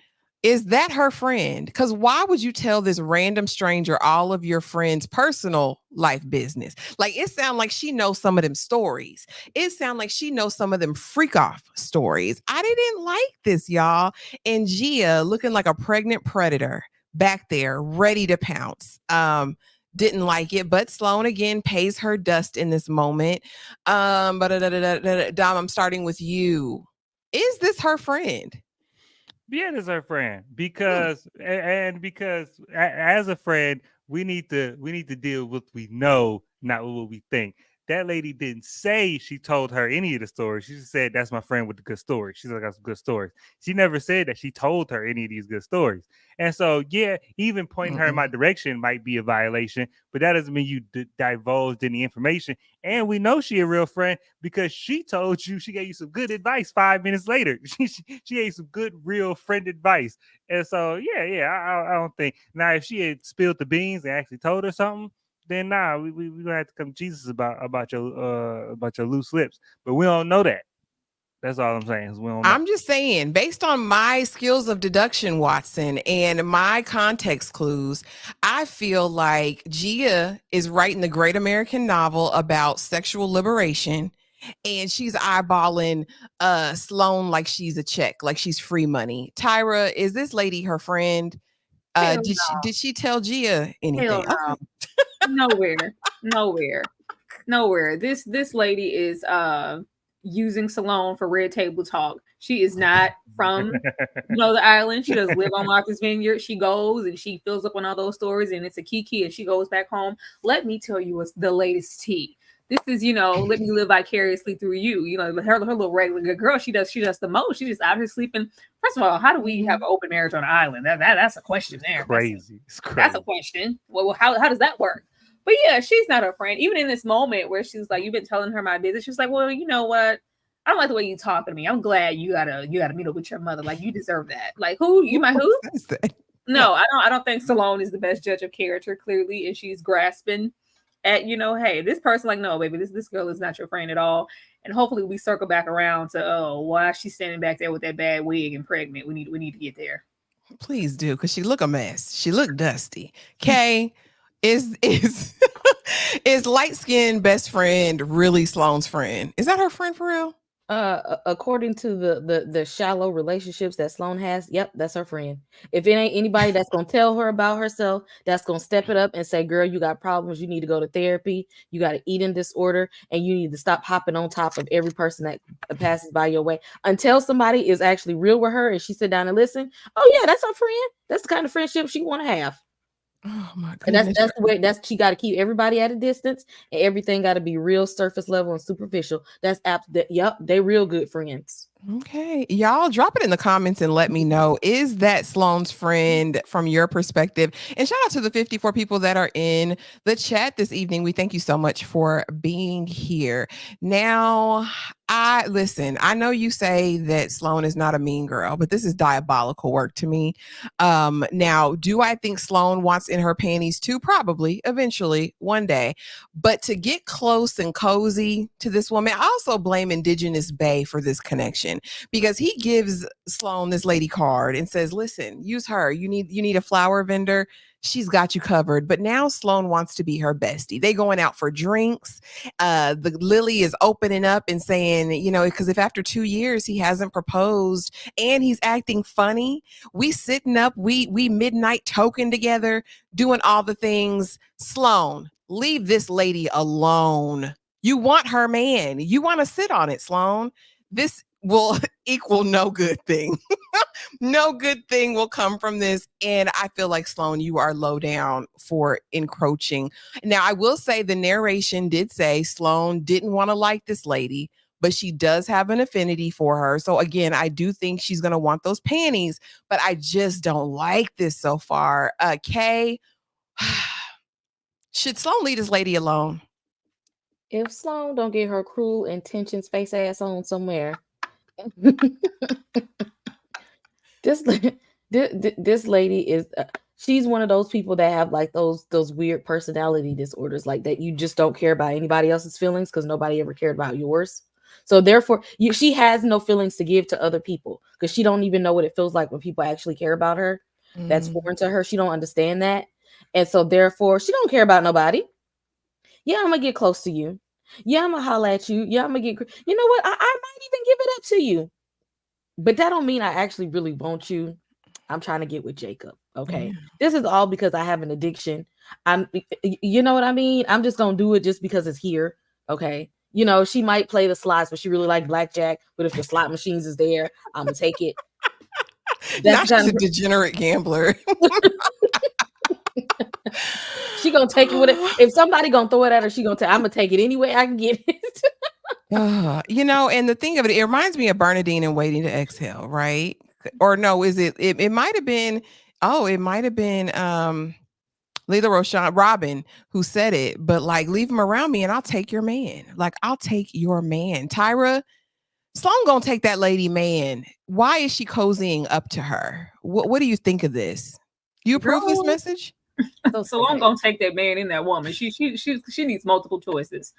Is that her friend? Because why would you tell this random stranger all of your friend's personal life business? Like, it sounds like she knows some of them stories. It sounds like she knows some of them freak off stories. I didn't like this, y'all. And Gia looking like a pregnant predator back there, ready to pounce. Didn't like it, but Sloan again pays her dust in this moment. Dom, I'm starting with you. Is this her friend? Yeah, it is her friend because as a friend, we need to deal with what we know, not with what we think. That lady didn't say she told her any of the stories. She just said, that's my friend with the good stories. She's like, got some good stories. She never said that she told her any of these good stories. And so, yeah, even pointing her in my direction might be a violation, but that doesn't mean you divulged any information. And we know she a real friend because she told you, she gave you some good advice 5 minutes later. She gave some good, real friend advice. And so, I don't think. Now, if she had spilled the beans and actually told her something, then we gonna have to come to Jesus about your loose lips. But we don't know that. That's all I'm saying. We don't know. I'm just saying, based on my skills of deduction, Watson, and my context clues, I feel like Gia is writing the great American novel about sexual liberation, and she's eyeballing Sloan like she's a check, like she's free money. Tyra, is this lady her friend? Did she tell Gia anything? Hell no. Okay. Nowhere. nowhere. This lady is using Sloane for red table talk. She is not from the island. She doesn't live on Martha's Vineyard. She goes and she fills up on all those stories, and it's a kiki, and she goes back home. Let me tell you what's the latest tea. This is, let me live vicariously through you. Her little regular girl, she does the most. She's just out here sleeping. First of all, how do we have an open marriage on an island? That's a question there. Crazy. It's crazy. That's a question. Well, how does that work? But yeah, she's not her friend. Even in this moment where she's like, you've been telling her my business. She's like, well, you know what? I don't like the way you talk to me. I'm glad you gotta meet up with your mother. Like, you deserve that. Like, who? You my who? No, I don't think Sloane is the best judge of character, clearly, and she's grasping at, hey, this person, like, no, baby, this girl is not your friend at all. And hopefully we circle back around to, why she's standing back there with that bad wig and pregnant. We need to get there. Please do, because she look a mess. She look dusty. Kay, is is light-skinned best friend really Sloane's friend? Is that her friend for real? According to the shallow relationships that Sloane has, yep, that's her friend. If it ain't anybody that's gonna tell her about herself, that's gonna step it up and say, girl, you got problems, you need to go to therapy, you got an eating disorder, and you need to stop hopping on top of every person that passes by your way. Until somebody is actually real with her and she sit down and listen, oh yeah, that's her friend. That's the kind of friendship she want to have. Oh my And goodness. that's the way she got to keep everybody at a distance, and everything got to be real surface level and superficial. Yep, they real good friends. Okay, y'all drop it in the comments and let me know, is that Sloane's friend from your perspective? And shout out to the 54 people that are in the chat this evening. We thank you so much for being here. Now, I know you say that Sloane is not a mean girl, but this is diabolical work to me. Now, do I think Sloane wants in her panties too? Probably, eventually, one day. But to get close and cozy to this woman, I also blame Indigenous Bay for this connection, because he gives Sloane this lady card and says, listen, use her. You need a flower vendor. She's got you covered. But now Sloane wants to be her bestie. They going out for drinks. The Lily is opening up and saying, because if after 2 years he hasn't proposed and he's acting funny, we sitting up, we midnight token together, doing all the things. Sloane, leave this lady alone. You want her man. You want to sit on it, Sloane. This will equal no good thing. No good thing will come from this. And I feel like, Sloane, you are low down for encroaching. Now, I will say the narration did say Sloane didn't want to like this lady, but she does have an affinity for her. So again, I do think she's going to want those panties, but I just don't like this so far. Kay, should Sloane leave this lady alone? If Sloane don't get her cruel intentions face ass on somewhere, this lady is she's one of those people that have like those weird personality disorders, like that you just don't care about anybody else's feelings because nobody ever cared about yours. So therefore, she has no feelings to give to other people because she don't even know what it feels like when people actually care about her. That's foreign to her. She don't understand that. And so therefore, she don't care about nobody. Yeah, I'm gonna get close to you. Yeah, I'm gonna holler at you. Yeah, I'm gonna get. You know what? I might even give it up to you, but that don't mean I actually really want you. I'm trying to get with Jacob. Okay, this is all because I have an addiction. You know what I mean? I'm just gonna do it just because it's here. Okay, she might play the slots, but she really like blackjack. But if the slot machines is there, I'm gonna take it. Now she's a degenerate gambler. She gonna take it with it. If somebody gonna throw it at her, she gonna I'm gonna take it any way I can get it. And the thing of it reminds me of Bernadine and Waiting to Exhale, right? Or no, is it might have been, Layla Roshan Robin who said it, but like, leave him around me and I'll take your man. Like, I'll take your man. Tyra, Sloane gonna take that lady man. Why is she cozying up to her? What do you think of this? You approve this message? Sloane gonna take that man and that woman. She needs multiple choices.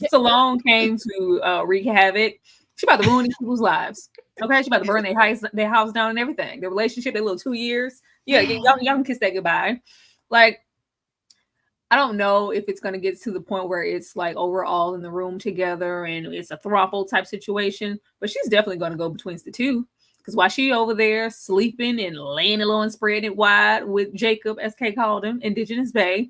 Sloane came to wreak havoc. She about to ruin these people's lives. Okay, she about to burn their house down and everything. Their relationship, their little 2 years. Yeah, y'all can kiss that goodbye. Like, I don't know if it's gonna get to the point where it's like overall in the room together and it's a throuple type situation, but she's definitely gonna go between the two. Because while she over there sleeping and laying low and spreading it wide with Jacob, as Kay called him, indigenous bae,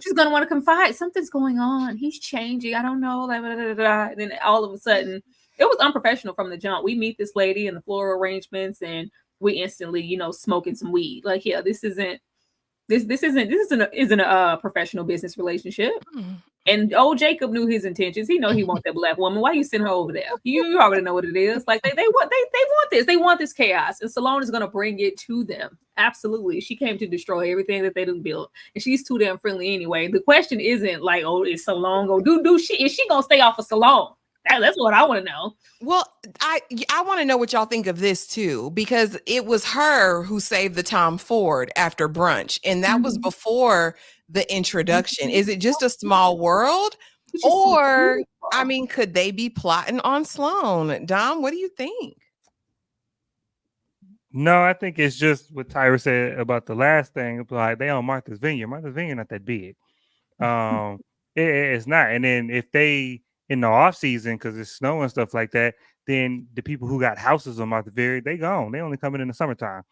she's gonna want to confide. Something's going on. He's changing. I don't know. Blah, blah, blah, blah. And then all of a sudden, it was unprofessional from the jump. We meet this lady in the floral arrangements, and we instantly, you know, smoking some weed. Like, yeah, this isn't a professional business relationship. And old Jacob knew his intentions. He know he want that black woman. Why you send her over there? You already know what it is. Like they want this. They want this chaos. And Sloane is gonna bring it to them. Absolutely. She came to destroy everything that they done built. And she's too damn friendly anyway. The question isn't like, oh, is Sloane gonna do shit? Is she gonna stay off of Sloane? That's what I want to know. Well, I want to know what y'all think of this too, because it was her who saved the Tom Ford after brunch, and that was before the introduction. Is it just a small world, or I mean, could they be plotting on Sloane? Dom, what do you think? No, I think it's just what Tyra said about the last thing. Like they own Martha's Vineyard. Martha's Vineyard not that big. It's not. And then if they in the off season, because it's snow and stuff like that, then the people who got houses on Martha's Vineyard, they gone. They only come in the summertime,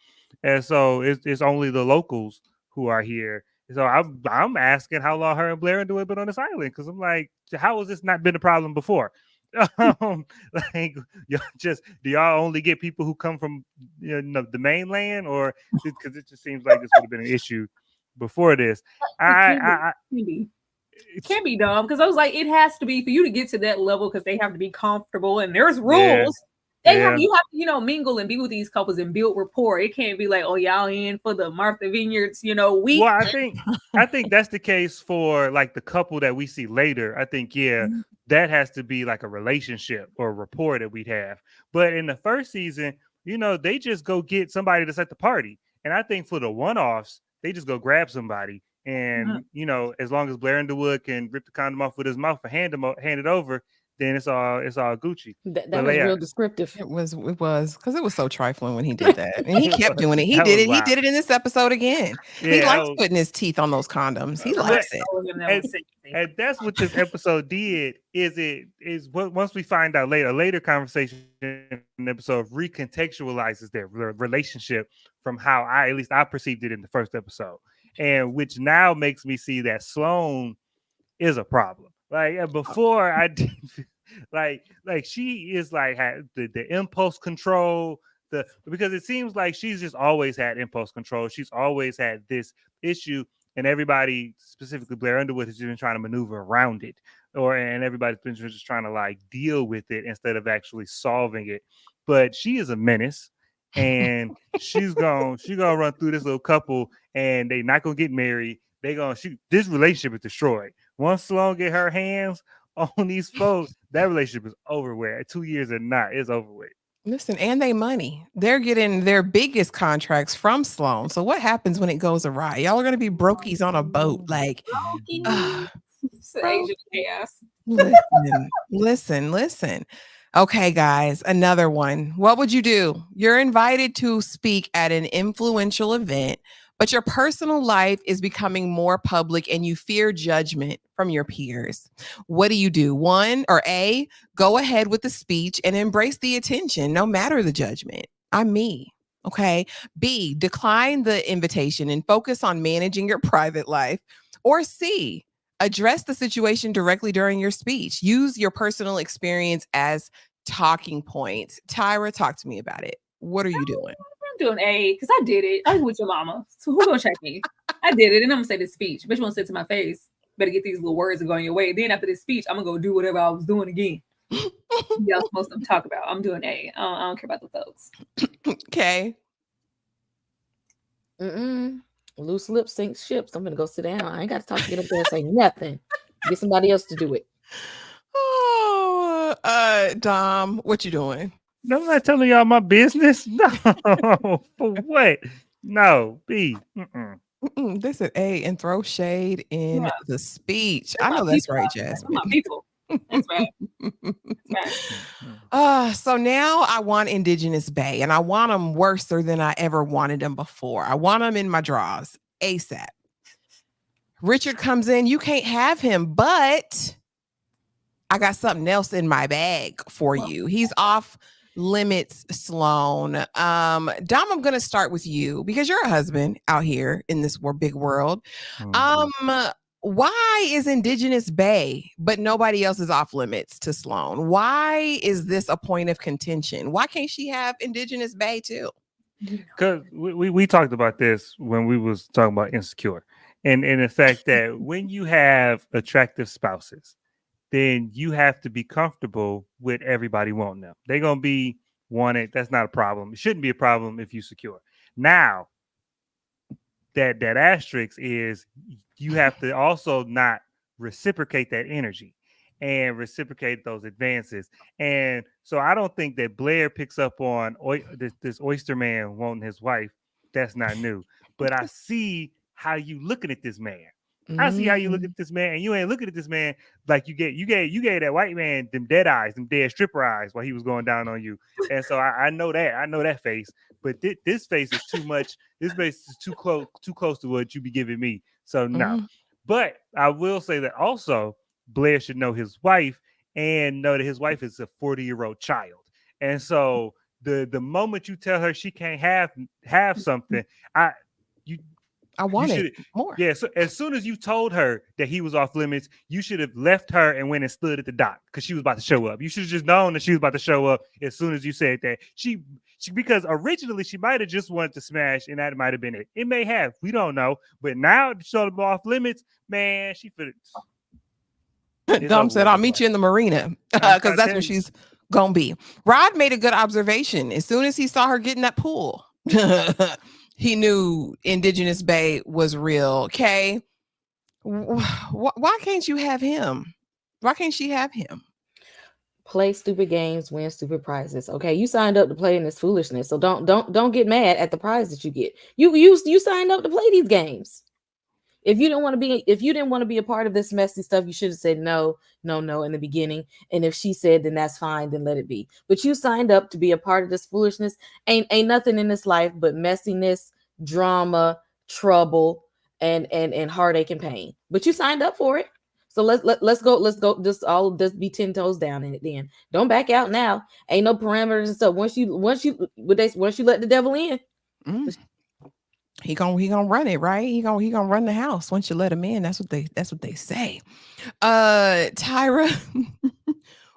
and so it's only the locals who are here. So I'm asking how long her and Blair do it been on this island, because I'm like, how has this not been a problem before? Like, do y'all only get people who come from the mainland, or because it just seems like this would have been an issue before this? It can't be dumb, because I was like, it has to be for you to get to that level, because they have to be comfortable and there's rules. You have to, mingle and be with these couples and build rapport. It can't be like, oh, y'all in for the Martha Vineyards, week. Well, I think that's the case for like the couple that we see later. I think, that has to be like a relationship or a rapport that we'd have. But in the first season, they just go get somebody to set the party. And I think for the one-offs, they just go grab somebody. And, as long as Blair Underwood can rip the condom off with his mouth and hand it over, then it's all Gucci. That was real descriptive. It was because it was so trifling when he did that, and he kept doing it. He did it. Wild. He did it in this episode again. He likes putting his teeth on those condoms. He likes it. And that's what this episode did. Is once we find out later, a later conversation in the episode recontextualizes their relationship from how I perceived it in the first episode, and which now makes me see that Sloane is a problem. Like before, I didn't like she is like had the impulse control, because it seems like she's just always had impulse control. She's always had this issue, and everybody, specifically Blair Underwood, has been trying to maneuver around it, and everybody's been just trying to like deal with it instead of actually solving it. But she is a menace, and she's gonna run through this little couple, and they're not gonna get married. This relationship is destroyed. Once Sloane get her hands on these folks, that relationship is over with. 2 years or not, it's over with. Listen, and they're getting their biggest contracts from Sloane. So what happens when it goes awry? Y'all are going to be brokies on a boat. Like, listen. Okay, guys, another one. What would you do? You're invited to speak at an influential event, but your personal life is becoming more public and you fear judgment from your peers. What do you do? One, or A, go ahead with the speech and embrace the attention, no matter the judgment. I'm me. Okay. B, decline the invitation and focus on managing your private life. Or C, address the situation directly during your speech. Use your personal experience as talking points. Tyra, talk to me about it. What are you doing? I'm doing A, because I did it. I was with your mama. So who gonna check me? I did it, and I'm gonna say this speech. Bitch won't say to my face, better get these little words going your way. Then after this speech, I'm gonna go do whatever I was doing again. Y'all supposed to talk about. I'm doing A. I don't care about the folks. Okay. Loose lips sink ships. I'm gonna go sit down. I ain't got to talk to get up there and say nothing. Get somebody else to do it. Oh, Dom, what you doing? No, I'm not telling y'all my business. No, for what? No, B. This is A, and throw shade in the speech. I know that's right, Jasmine. My people. That's right. So now I want indigenous bae, and I want them worse than I ever wanted them before. I want them in my drawers ASAP. Richard comes in. You can't have him, but I got something else in my bag for you. He's off limits Sloan. Dom, I'm going to start with you because you're a husband out here in this big world. Why is indigenous bae, but nobody else is off limits to Sloan? Why is this a point of contention? Why can't she have indigenous bae too? Because we talked about this when we was talking about Insecure, and the fact that when you have attractive spouses, then you have to be comfortable with everybody wanting them. They're gonna be wanted. That's not a problem. It shouldn't be a problem if you secure. Now, that asterisk is you have to also not reciprocate that energy and reciprocate those advances. And so I don't think that Blair picks up on this oyster man wanting his wife. That's not new. But I see how you looking at this man. I see how you look at this man, and you ain't looking at this man like you gave that white man them dead eyes, them dead stripper eyes while he was going down on you. And so I know that face, but this face is too much. This face is too close to what you be giving me. So no. But I will say that also Blair should know his wife and know that his wife is a 40-year-old child. And so the moment you tell her she can't have something, I want it more. Yeah. So as soon as you told her that he was off limits, you should have left her and went and stood at the dock because she was about to show up. You should have just known that she was about to show up as soon as you said that. She because originally she might have just wanted to smash, and that might have been it. It may have. We don't know. But now to show them off limits, man, she fit it. Dom said, "I'll meet you in the marina," because that's where she's gonna be. Rod made a good observation. As soon as he saw her get in that pool, he knew indigenous bae was real. Okay, why can't you have him? Why can't she have him? Play stupid games, win stupid prizes. Okay, you signed up to play in this foolishness, so don't get mad at the prize that you get. You signed up to play these games. If you didn't want to be a part of this messy stuff, you should have said no in the beginning. And if she said, then that's fine, then let it be. But you signed up to be a part of this foolishness. Ain't nothing in this life but messiness, drama, trouble, and heartache and pain. But you signed up for it. So let's go. Just be 10 toes down in it. Then don't back out now. Ain't no parameters and stuff. Once you let the devil in. He gonna run it, right? He gonna run the house once you let him in. That's what they say. Tyra,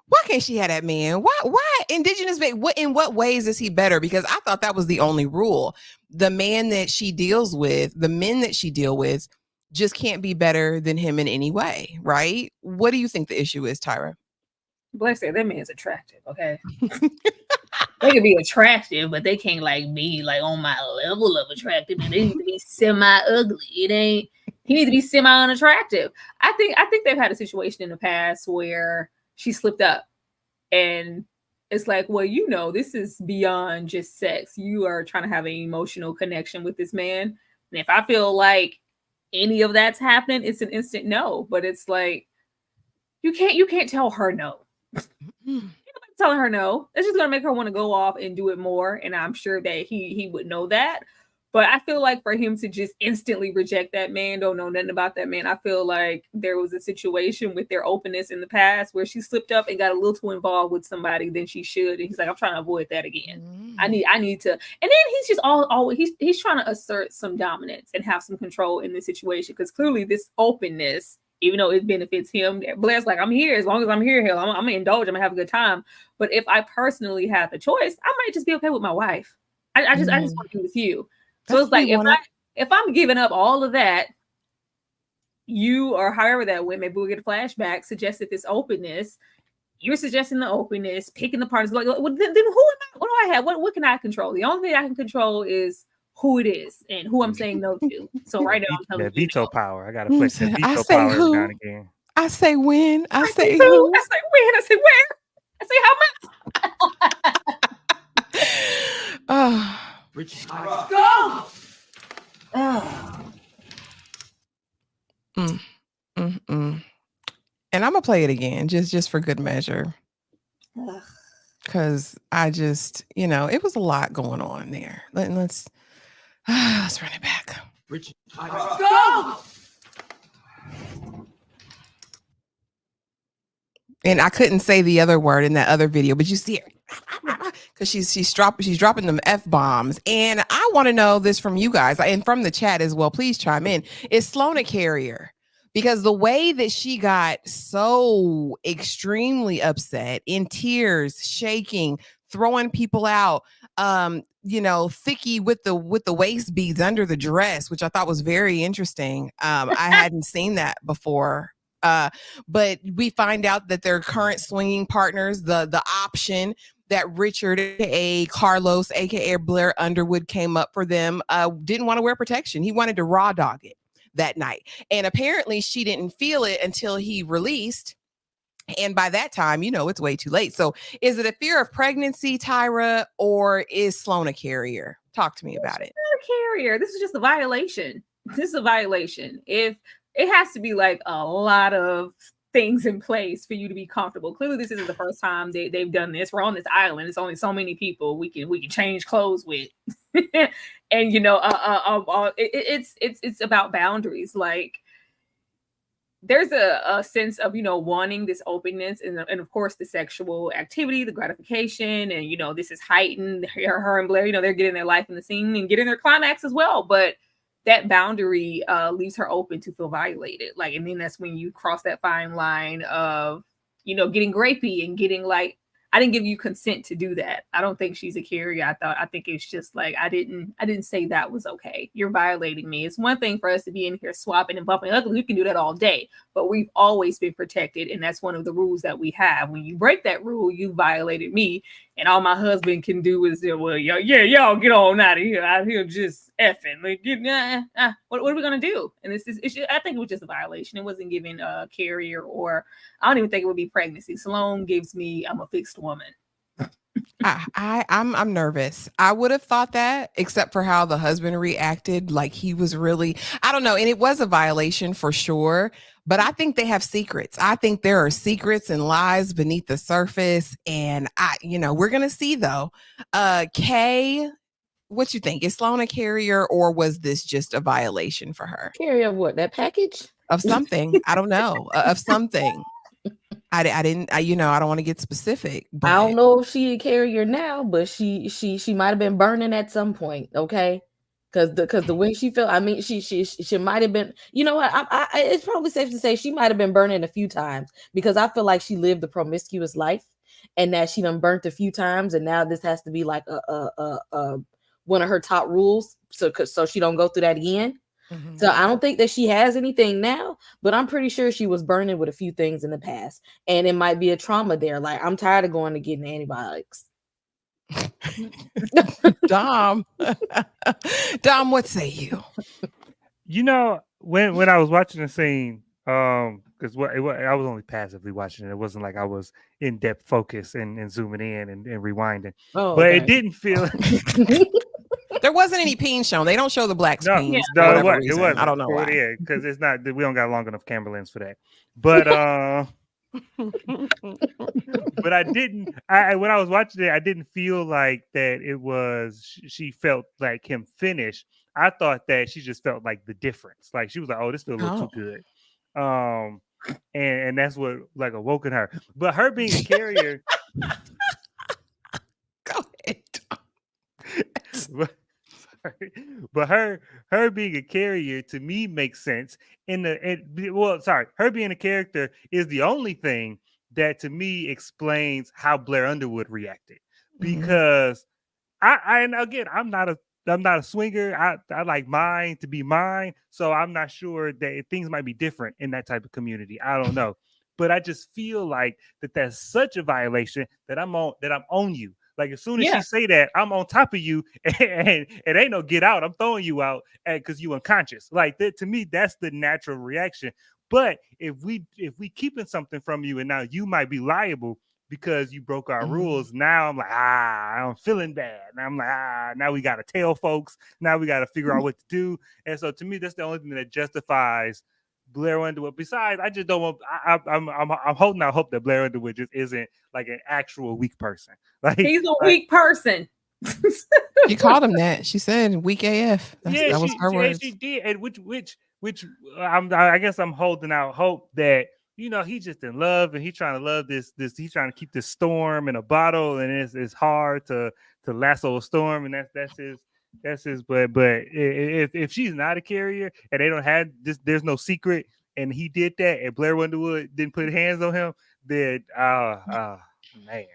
why can't she have that man? Why indigenous bae? In what ways is he better? Because I thought that was the only rule. The man that she deals with, the men that she deal with, just can't be better than him in any way, right? What do you think the issue is, Tyra? Blair said that man's attractive. Okay. They can be attractive, but they can't be on my level of attractive. And they need to be semi-ugly. He needs to be semi-unattractive. I think they've had a situation in the past where she slipped up, and it's like, well, this is beyond just sex. You are trying to have an emotional connection with this man, and if I feel like any of that's happening, it's an instant no. But it's like you can't tell her no. Telling her no, it's just gonna make her want to go off and do it more, and I'm sure that he would know that. But I feel like for him to just instantly reject that man, don't know nothing about that man. I feel like there was a situation with their openness in the past where she slipped up and got a little too involved with somebody than she should, and he's like, I'm trying to avoid that again. I need to. And then he's just always he's trying to assert some dominance and have some control in this situation, because clearly this openness, even though it benefits him, Blair's like, I'm here. As long as I'm here, hell, I'm gonna indulge. I'm gonna have a good time. But if I personally had the choice, I might just be okay with my wife. I just want to be with you. So it's like if I'm giving up all of that, you or however that went, maybe we'll get a flashback, suggested this openness. You're suggesting the openness, picking the parts. Like, well, then who am I? What do I have? What can I control? The only thing I can control is who it is and who I'm saying no to. So right now I'm telling you, veto power. I gotta flex that veto power every now and again. I say when. I say who. I say when. I say where. I say how much. Richard, go. And I'm gonna play it again just for good measure, because I just it was a lot going on there. Let's run it back. Richard, go. And I couldn't say the other word in that other video, but you see it because she's dropping them F-bombs. And I want to know this from you guys and from the chat as well. Please chime in. Is Sloane a carrier? Because the way that she got so extremely upset, in tears, shaking, throwing people out, thicky with the waist beads under the dress, which I thought was very interesting. I hadn't seen that before. But we find out that their current swinging partners, the option that Richard, aka Carlos, aka Blair Underwood, came up for them, didn't want to wear protection. He wanted to raw dog it that night. And apparently she didn't feel it until he released. And by that time, it's way too late. So is it a fear of pregnancy, Tyra, or is Sloane a carrier? Talk to me about it. Not a carrier. This is just a violation. This is a violation. If it has to be like a lot of things in place for you to be comfortable. Clearly, this isn't the first time they've done this. We're on this island. It's only so many people we can change clothes with. And it's about boundaries. Like, there's a sense of wanting this openness and of course the sexual activity, the gratification, and this is heightened. Her and Blair, they're getting their life in the scene and getting their climax as well, but that boundary leaves her open to feel violated. Like, and then that's when you cross that fine line of getting grapey and getting like, I didn't give you consent to do that. I don't think she's a carrier. I think it's just like, I didn't say that was okay. You're violating me. It's one thing for us to be in here swapping and bumping ugly. We can do that all day, but we've always been protected. And that's one of the rules that we have. When you break that rule, you violated me. And all my husband can do is, well, y'all get on out of here just effing. Like, what are we gonna do? And I think it was just a violation. It wasn't giving a carrier, or I don't even think it would be pregnancy. Sloane gives me, I'm a fixed woman. I'm nervous. I would have thought that, except for how the husband reacted. Like, he was really, I don't know. And it was a violation for sure. But I think they have secrets. I think there are secrets and lies beneath the surface. And we're gonna see though. Kay, what you think? Is Sloane a carrier, or was this just a violation for her? Carrier of what? That package? Of something. I don't know. Of something. I didn't, I don't want to get specific. But I don't know if she a carrier now, but she might have been burning at some point. Okay. Because the way she felt, I mean, she might have been, it's probably safe to say she might have been burning a few times, because I feel like she lived a promiscuous life and that she done burnt a few times. And now this has to be like a one of her top rules. So she don't go through that again. Mm-hmm. So I don't think that she has anything now, but I'm pretty sure she was burning with a few things in the past. And it might be a trauma there. Like, I'm tired of going to getting antibiotics. Dom, what say you? When I was watching the scene, because I was only passively watching it. It wasn't like I was in depth focus and zooming in and rewinding. Oh, but okay. It didn't feel. There wasn't any peen shown. They don't show the black peens. No, it wasn't. I don't know why. Yeah, because it's not. We don't got long enough camera lens for that. But but I didn't. When I was watching it, I didn't feel like that. It was. She felt like him finished. I thought that she just felt like the difference. Like, she was like, "Oh, this feels a little too good." And that's what like awoken her. But her being a carrier. Go ahead. But her being a carrier to me makes sense. Her being a character is the only thing that to me explains how Blair Underwood reacted. Because I'm not a swinger. I like mine to be mine. So I'm not sure that things might be different in that type of community. I don't know. But I just feel like that's such a violation that I'm on you. Like, as soon as she say that, I'm on top of you, and it ain't no get out. I'm throwing you out because you unconscious. Like, to me, that's the natural reaction. But if we keeping something from you, and now you might be liable because you broke our rules. Now I'm like, I'm feeling bad. And I'm like, now we got to tell folks. Now we got to figure out what to do. And so to me, that's the only thing that justifies Blair Underwood. Besides, I just don't want. I'm holding out hope that Blair Underwood just isn't like an actual weak person. Like, he's a weak person. You called him that. She said weak AF. That was her words. She did, and which I guess I'm holding out hope that he's just in love and he's trying to love this. He's trying to keep this storm in a bottle, and it's hard to lasso a storm, and that's his. But if she's not a carrier and they don't have this, there's no secret, and he did that, and Blair Underwood didn't put hands on him, then man,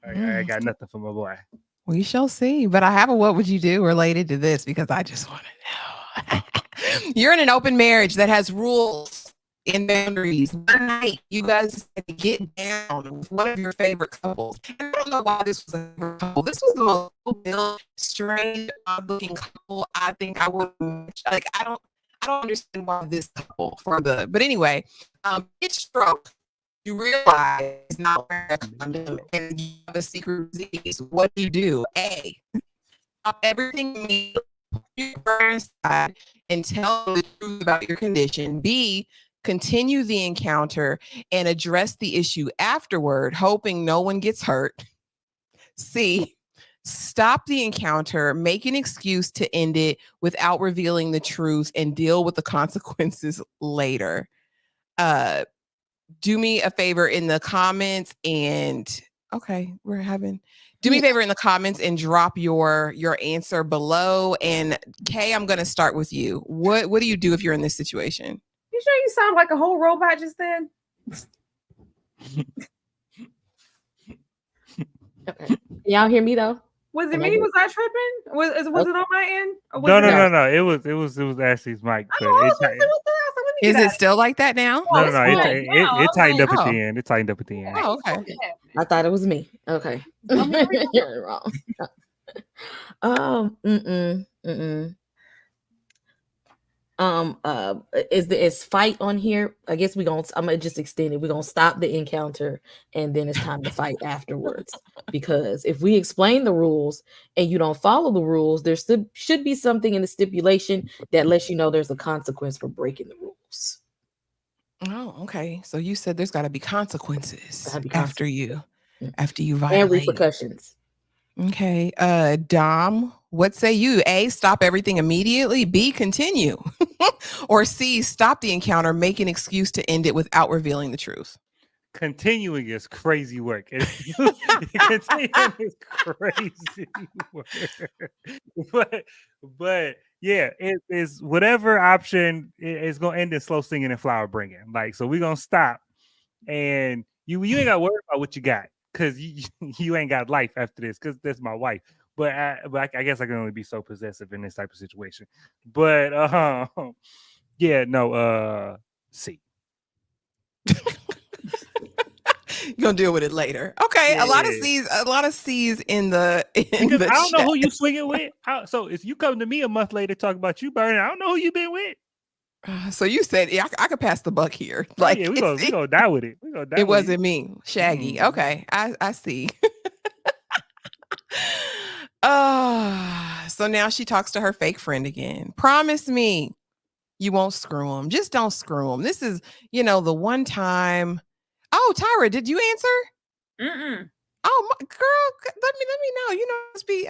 I got nothing for my boy. We shall see. But I have a what would you do related to this because I just want to know. You're in an open marriage that has rules and boundaries. One night, you guys get down with one of your favorite couples. I don't know why this was a favorite couple. This was the most strange, odd-looking couple I think I would like. I don't understand why this couple but anyway, it's stroke. You realize it's not wearing a condom and you have a secret disease. What do? A, stop everything you burn inside and tell the truth about your condition. B, continue the encounter and address the issue afterward, hoping no one gets hurt. C, stop the encounter, make an excuse to end it without revealing the truth and deal with the consequences later. Do me a favor in the comments and do me a favor in the comments and drop your answer below. And Kay, I'm going to start with you. What do you do if you're in this situation? You sure you sound like a whole robot just then? Okay. Y'all hear me though? Was it me? Was I tripping? Was it on my end? No. It was Ashley's mic. Is it still like that now? No. It tightened up at the end. It tightened up at the end. Oh, okay. I thought it was me. Okay. You're wrong. Is fight on here? I guess I'm gonna just extend it. We're gonna stop the encounter and then it's time to fight afterwards. Because if we explain the rules and you don't follow the rules, there should be something in the stipulation that lets you know there's a consequence for breaking the rules. Oh, okay. So you said there's gotta be consequences after you violate. And repercussions. Okay. Dom, what say you? A, stop everything immediately. B, continue. Or C, stop the encounter, make an excuse to end it without revealing the truth. Continuing is crazy work. Continuing is crazy work. But yeah, it is whatever option is going to end in slow singing and flower bringing. Like, so we're going to stop and you ain't got to worry about what you got. Because you ain't got life after this, because that's my wife. But I guess I can only be so possessive in this type of situation. But C. You're gonna deal with it later. Okay, yeah. A lot of C's in the because I don't know who you swinging with. So if you come to me a month later talk about you burning, I don't know who you been with. So you said, yeah, I could pass the buck here. Like, we gonna die with it. It wasn't me, Shaggy. Mm-hmm. Okay, I see. So now she talks to her fake friend again. Promise me you won't screw him. Just don't screw him. This is, the one time. Oh, Tyra, did you answer? Mm-mm. Oh, girl, let me know.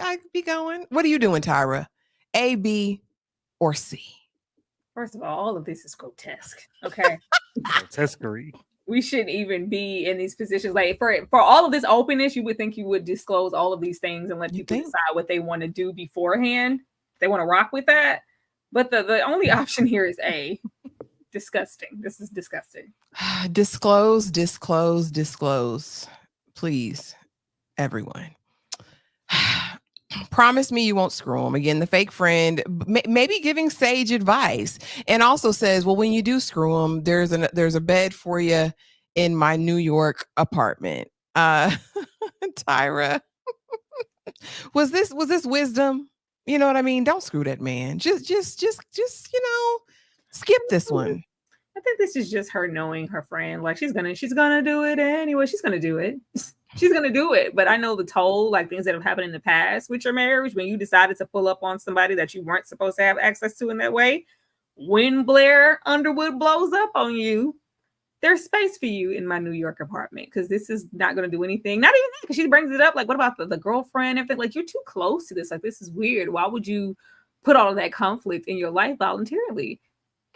I be going. What are you doing, Tyra? A, B, or C? First of all of this is grotesque. Okay. Grotesquerie. We shouldn't even be in these positions. Like for all of this openness, you would think you would disclose all of these things and let people decide what they want to do beforehand. They want to rock with that. But the only option here is A. Disgusting. This is disgusting. Disclose. Please, everyone. Promise me you won't screw him. Again, the fake friend, maybe giving sage advice, and also says, well, when you do screw him, there's a bed for you in my New York apartment. Tyra, was this wisdom? You know what I mean? Don't screw that man. Just skip this one. I think this is just her knowing her friend. Like she's gonna do it anyway. She's gonna do it. She's gonna do it. But I know the toll, like things that have happened in the past with your marriage, when you decided to pull up on somebody that you weren't supposed to have access to in that way. When Blair Underwood blows up on you, there's space for you in my New York apartment because this is not gonna do anything. Not even that, because she brings it up. Like, what about the girlfriend? Everything. Like, you're too close to this. Like, this is weird. Why would you put all of that conflict in your life voluntarily?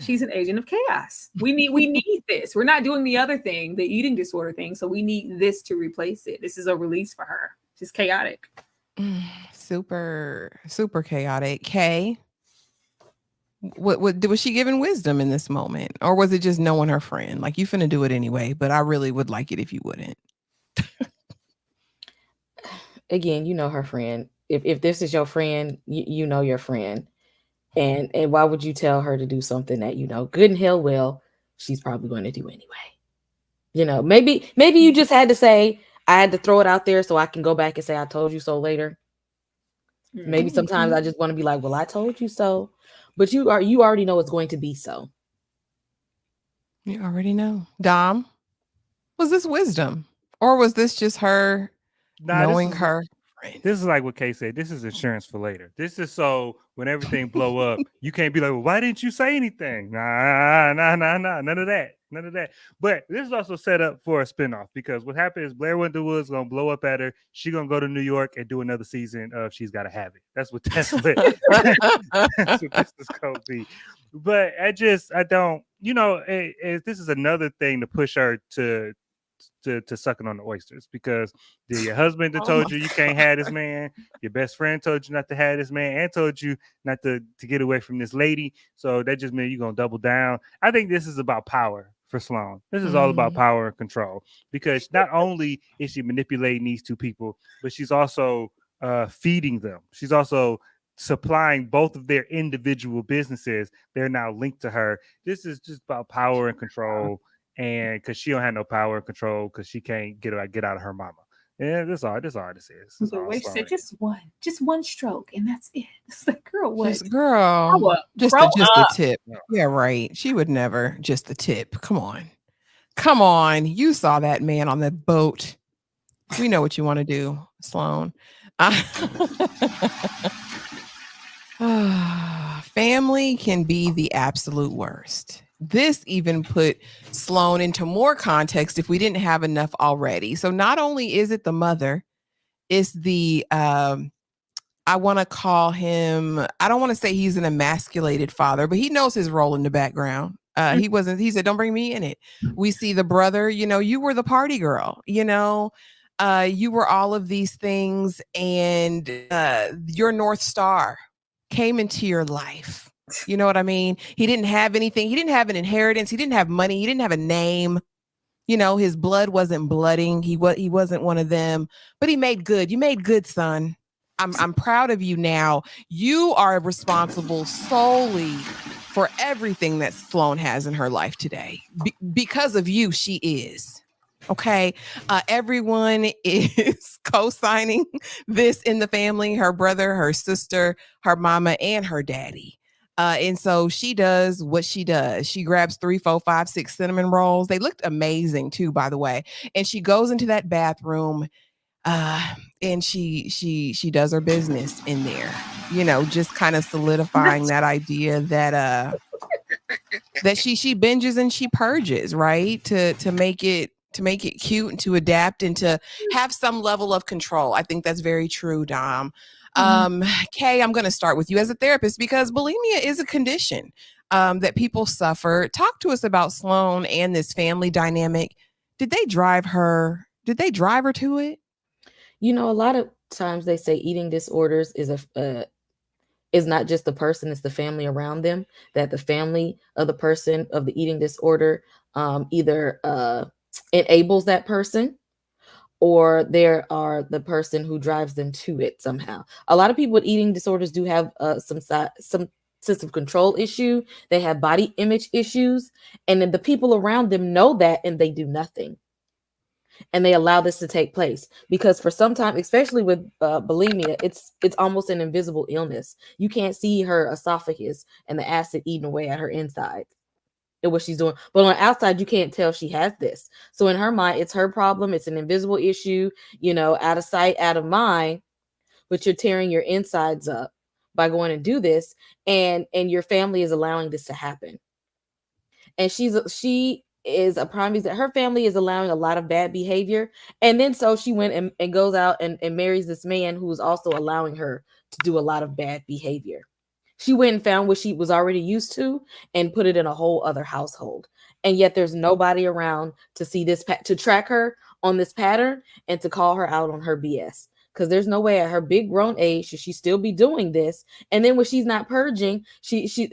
She's an agent of chaos. We need this. We're not doing the other thing, the eating disorder thing. So we need this to replace it. This is a release for her. She's chaotic. Super, super chaotic. Kay, what was she giving wisdom in this moment, or was it just knowing her friend? Like, you finna do it anyway, but I really would like it if you wouldn't. Again, you know her friend. If this is your friend, you know your friend. And why would you tell her to do something that you know good and hell well she's probably going to do anyway? You know, maybe you just had to say, I had to throw it out there so I can go back and say I told you so later. Maybe sometimes I just want to be like, well, I told you so. But you already know it's going to be so. You already know. Dom, was this wisdom? Or was this just her knowing her? This is like what Kay said. This is insurance for later. This is so when everything blow up, you can't be like, well, why didn't you say anything? Nah, none of that. But this is also set up for a spinoff because what happened is Blair Woods gonna blow up at her. She's gonna go to New York and do another season of She's Gotta Have It. That's what this is gonna be. But I don't, this is another thing to push her to sucking on the oysters because your husband that told you can't have this man, your best friend told you not to have this man, and told you not to get away from this lady. So that just means you're gonna double down. I think this is about power for Sloane. This is all about power and control because not only is she manipulating these two people, but she's also feeding them. She's also supplying both of their individual businesses. They're now linked to her. This is just about power and control. And because she don't have no power and control because she can't get out of her mama. Yeah, that's all this is. So wait, said just one stroke, and that's it. It's like, girl, what? Just the tip. Yeah, right. She would never. Just the tip. Come on. You saw that man on the boat. We know what you want to do, Sloan. Family can be the absolute worst. This even put Sloane into more context if we didn't have enough already. So not only is it the mother, it's the, I want to call him, I don't want to say he's an emasculated father, but he knows his role in the background. He said, don't bring me in it. We see the brother, you were the party girl, you were all of these things and your North Star came into your life. You know what I mean? He didn't have anything. He didn't have an inheritance. He didn't have money. He didn't have a name. His blood wasn't blooding. He wasn't one of them, but he made good. You made good, son. I'm proud of you now. You are responsible solely for everything that Sloane has in her life today. Because of you, she is. Okay. Everyone is co-signing this in the family, her brother, her sister, her mama, and her daddy. And so she does what she does. She grabs 3, 4, 5, 6 cinnamon rolls. They looked amazing too, by the way. And she goes into that bathroom and she does her business in there, just kind of solidifying that idea that that she binges and she purges, right? To make it cute and to adapt and to have some level of control. I think that's very true, Dom. Kay, I'm going to start with you as a therapist because bulimia is a condition that people suffer. Talk to us about Sloane and this family dynamic. Did they drive her to it? A lot of times they say eating disorders is not just the person, it's the family around them, that the family of the person of the eating disorder either enables that person or there are the person who drives them to it somehow. A lot of people with eating disorders do have some sense of control issue. They have body image issues. And then the people around them know that and they do nothing. And they allow this to take place because for some time, especially with bulimia, it's almost an invisible illness. You can't see her esophagus and the acid eating away at her inside. And what she's doing, but on the outside you can't tell she has this. So in her mind, it's her problem. It's an invisible issue, out of sight, out of mind. But you're tearing your insides up by going and do this, and your family is allowing this to happen. And she is a prime example. Her family is allowing a lot of bad behavior, and then so she went and goes out and marries this man who is also allowing her to do a lot of bad behavior. She went and found what she was already used to and put it in a whole other household. And yet there's nobody around to see this, to track her on this pattern and to call her out on her BS. Because there's no way at her big grown age should she still be doing this. And then when she's not purging, she's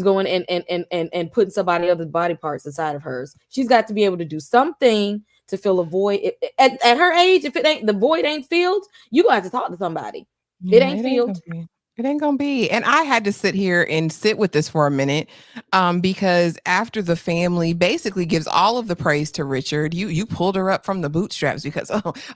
going and putting somebody else's body parts inside of hers. She's got to be able to do something to fill a void. At her age, if the void ain't filled, you gonna have to talk to somebody. It ain't filled. It ain't gonna be. And I had to sit here and sit with this for a minute, because after the family basically gives all of the praise to Richard, you pulled her up from the bootstraps because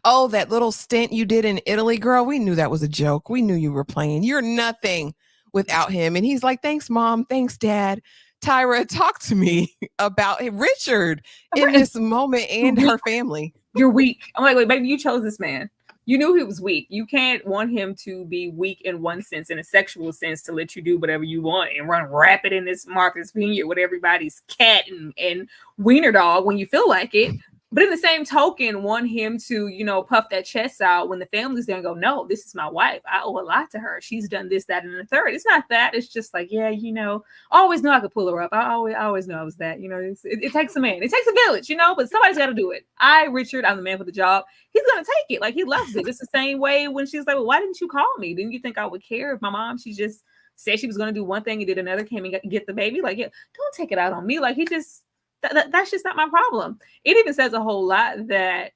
oh that little stint you did in Italy, girl, we knew that was a joke. We knew you were playing. You're nothing without him. And he's like, thanks, Mom. Thanks, Dad. Tyra, talk to me about Richard in this moment and her family. You're weak. I'm like, wait, baby, you chose this man. You knew he was weak. You can't want him to be weak in one sense, in a sexual sense, to let you do whatever you want and run rapid in this Martha's Vineyard with everybody's cat and wiener dog when you feel like it. But in the same token, want him to, puff that chest out when the family's there and go, no, this is my wife. I owe a lot to her. She's done this, that, and the third. It's not that. It's just like, yeah, I always knew I could pull her up. I always knew I was that. It takes a man. It takes a village, but somebody's got to do it. Richard, I'm the man for the job. He's going to take it. Like, he loves it. It's the same way when she's like, well, why didn't you call me? Didn't you think I would care if my mom, she just said she was going to do one thing and did another, came and get the baby? Like, yeah, don't take it out on me. Like, he just... That's just not my problem. It even says a whole lot that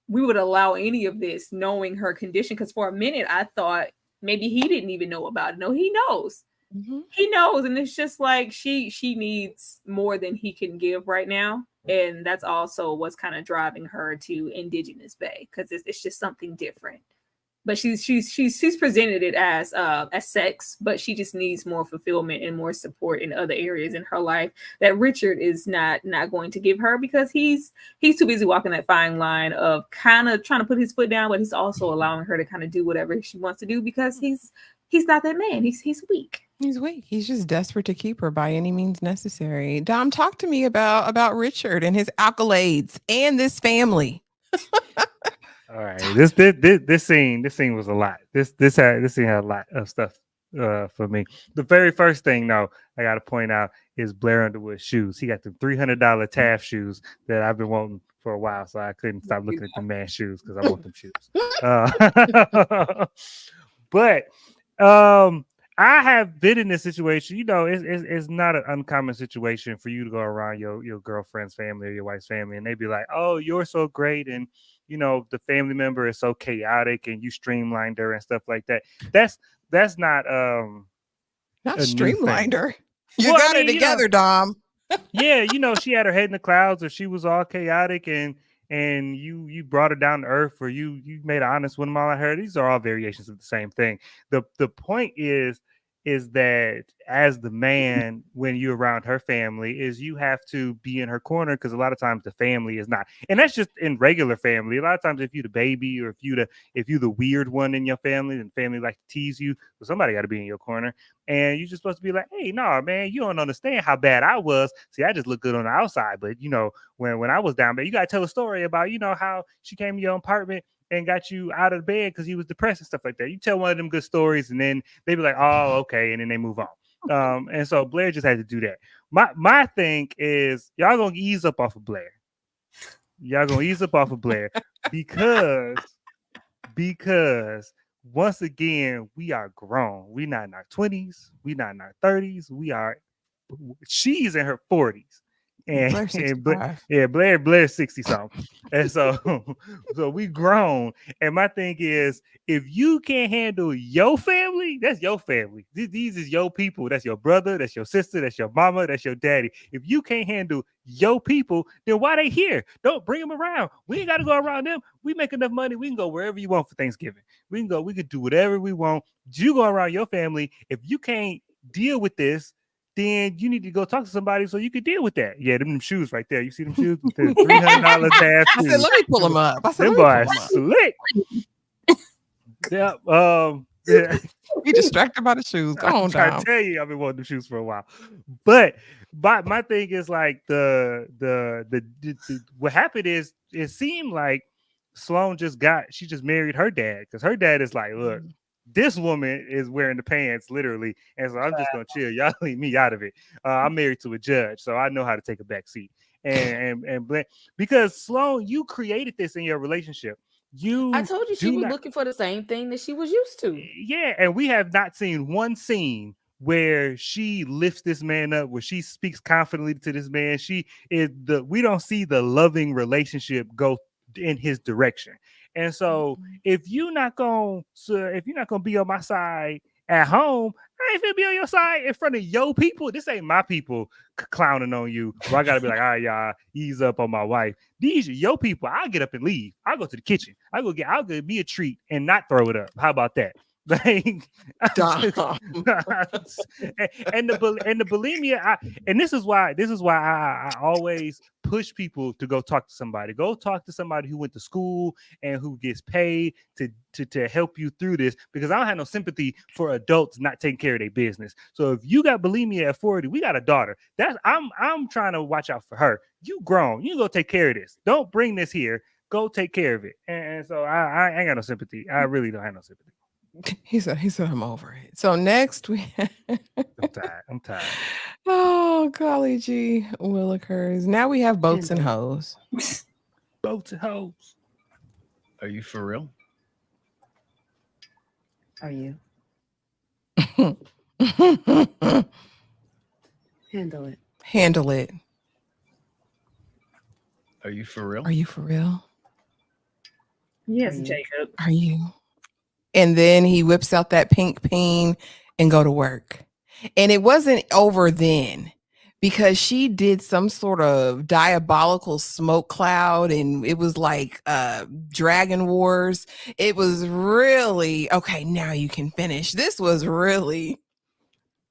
we would allow any of this knowing her condition. Because for a minute, I thought maybe he didn't even know about it. No, he knows. Mm-hmm. He knows. And it's just like she needs more than he can give right now. And that's also what's kind of driving her to Indigenous Bay, because it's just something different. But she's presented it as sex, but she just needs more fulfillment and more support in other areas in her life that Richard is not going to give her, because he's too busy walking that fine line of kind of trying to put his foot down, but he's also allowing her to kind of do whatever she wants to do because he's not that man. He's weak. He's weak. He's just desperate to keep her by any means necessary. Dom, talk to me about Richard and his accolades and this family. All right, this scene was a lot. This scene had a lot of stuff for me. The very first thing, though, I got to point out is Blair Underwood's shoes. He got the $300 Taft shoes that I've been wanting for a while, so I couldn't stop looking at the man's shoes because I want them shoes. But I have been in this situation. It's not an uncommon situation for you to go around your girlfriend's family or your wife's family, and they be like, "Oh, you're so great," and the family member is so chaotic and you streamlined her and stuff like that. That's not streamlined her. You got it together, Dom. Yeah, she had her head in the clouds, or she was all chaotic, and you brought her down to earth, or you made an honest one all I heard. These are all variations of the same thing. The point is that as the man, when you're around her family, is you have to be in her corner, because a lot of times the family is not. And that's just in regular family. A lot of times if you're the baby, or if you're the weird one in your family, and family like to tease you, so somebody got to be in your corner. And you're just supposed to be like, hey, no, man, you don't understand how bad I was. See, I just look good on the outside. But, when I was down there, you got to tell a story about, how she came to your apartment and got you out of bed because he was depressed and stuff like that. You tell one of them good stories, and then they be like, oh, okay. And then they move on. And so Blair just had to do that. My thing is, y'all going to ease up off of Blair. Because once again, we are grown. We're not in our 20s. We're not in our 30s. She's in her 40s. Blair's 60 something. And so we grown. And my thing is, if you can't handle your family, that's your family. These is your people. That's your brother, that's your sister, that's your mama, that's your daddy. If you can't handle your people, then why they here? Don't bring them around. We ain't got to go around them. We make enough money. We can go wherever you want for Thanksgiving. We can do whatever we want. You go around your family. If you can't deal with this, then you need to go talk to somebody so you can deal with that. Yeah, them shoes right there. You see them shoes? $300 Taft shoes. I said, let me pull them up. Them boys slick. Yeah. Yeah. You distracted by the shoes. Come on, I tell you, I've been wanting them shoes for a while. But my thing is like the what happened is it seemed like Sloane just married her dad, because her dad is like, look, This woman is wearing the pants literally, and so I'm just gonna chill. Y'all leave me out of it. I'm married to a judge, so I know how to take a back seat. Because Sloan, you created this in your relationship. I told you she was looking for the same thing that she was used to. Yeah, and we have not seen one scene where she lifts this man up, where she speaks confidently to this man. We don't see the loving relationship go in his direction. And so if you're not gonna be on my side at home, I ain't gonna be on your side in front of your people. This ain't my people clowning on you. Well, I gotta be like, all right, y'all, ease up on my wife. These are your people. I'll get up and leave. I'll go to the kitchen. I'll get me a treat and not throw it up. How about that? Like, and the bulimia, and this is why I always push people to go talk to somebody. Go talk to somebody who went to school and who gets paid to help you through this, because I don't have no sympathy for adults not taking care of their business. So if you got bulimia at 40, we got a daughter. I'm trying to watch out for her. You grown, you go take care of this. Don't bring this here. Go take care of it. And so I ain't got no sympathy. I really don't have no sympathy. He said I'm over it. So next we I'm tired. Oh, golly gee, Willikers. Now we have boats and hoes. Boats and hoes. Are you for real? Are you? Handle it. Handle it. Are you for real? Are you for real? Yes, Jacob. Are you? And then he whips out that pink peen and go to work. And it wasn't over then, because she did some sort of diabolical smoke cloud, and it was like Dragon Wars. It was really, okay, now you can finish. This was really,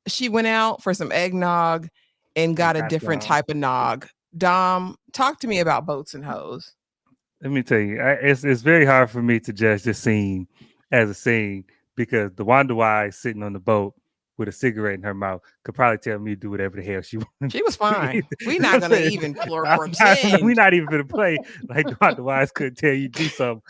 she went out for some eggnog and got a different type of nog. Dom, talk to me about boats and hoes. Let me tell you, it's very hard for me to judge this scene as a scene, because the Wanda Wise sitting on the boat with a cigarette in her mouth could probably tell me to do whatever the hell she wanted. She was fine. We're not going to even pretend. We're not even going to play like the Wanda Wise couldn't tell you to do something.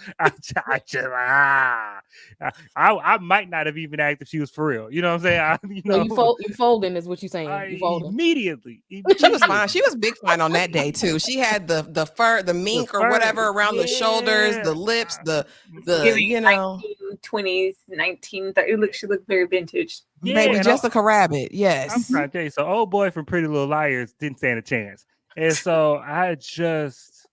I might not have even asked if she was for real. You know what I'm saying? You folding is what you're saying. You folding. Immediately. She was fine. She was big fine on that day too. She had the fur, the mink or whatever around the shoulders, the lips, the 1920s, 1930s. She looked very vintage. Yeah, baby Jessica Rabbit. Yes. I'm trying to tell you. So old boy from Pretty Little Liars didn't stand a chance. And so I just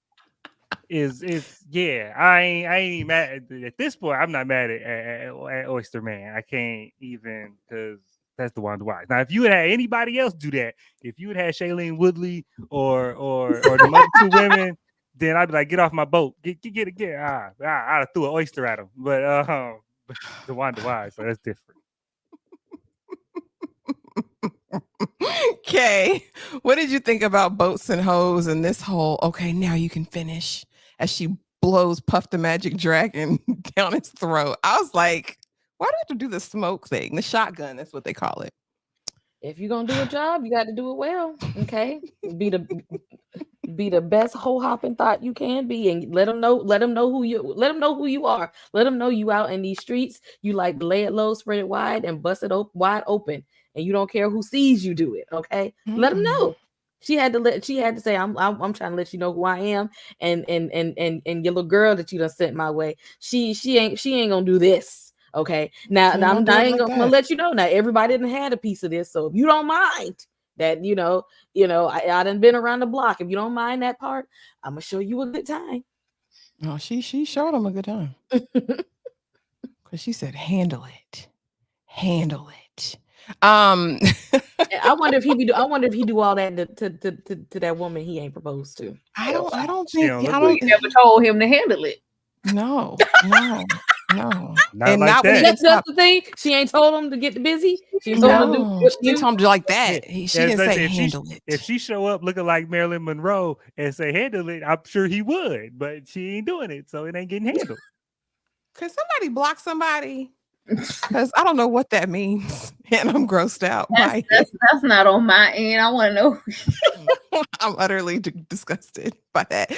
I ain't mad at this point. I'm not mad at Oyster Man. I can't even, because that's the one to watch. Now, if you had anybody else do that, if you had Shailene Woodley or the other two women, then I'd be like, get off my boat. Get. I'd have threw an oyster at them. But the Wanda Wise, so that's different. Okay, what did you think about boats and hoes and this whole, okay, now you can finish, as she blows Puff the Magic Dragon down his throat? I was like, why do you have to do the smoke thing? The shotgun, that's what they call it. If you're gonna do a job, you got to do it well. Okay, be the best hoe hopping thought you can be, and let them know who you are. Let them know you out in these streets. You like lay it low, spread it wide, and bust it wide open, and you don't care who sees you do it. Okay, let them know. She had to say, I'm trying to let you know who I am, and your little girl that you done sent my way. She ain't gonna do this. Okay, now I'm gonna let you know. Now everybody didn't had a piece of this, so if you don't mind that, I done been around the block. If you don't mind that part, I'm gonna show you a good time. No, she showed him a good time, because she said, handle it. I wonder if he do all that to that woman he ain't proposed to. I don't think we never told him to handle it. No. Not like that. That's the thing. She ain't told him to get busy. She told him to do. She told him like that. She didn't say handle it. If she show up looking like Marilyn Monroe and say handle it, I'm sure he would, but she ain't doing it, so it ain't getting handled. Could somebody block somebody? Because I don't know what that means, and I'm grossed out by it. That's not on my end. I want to know. I'm utterly disgusted by that.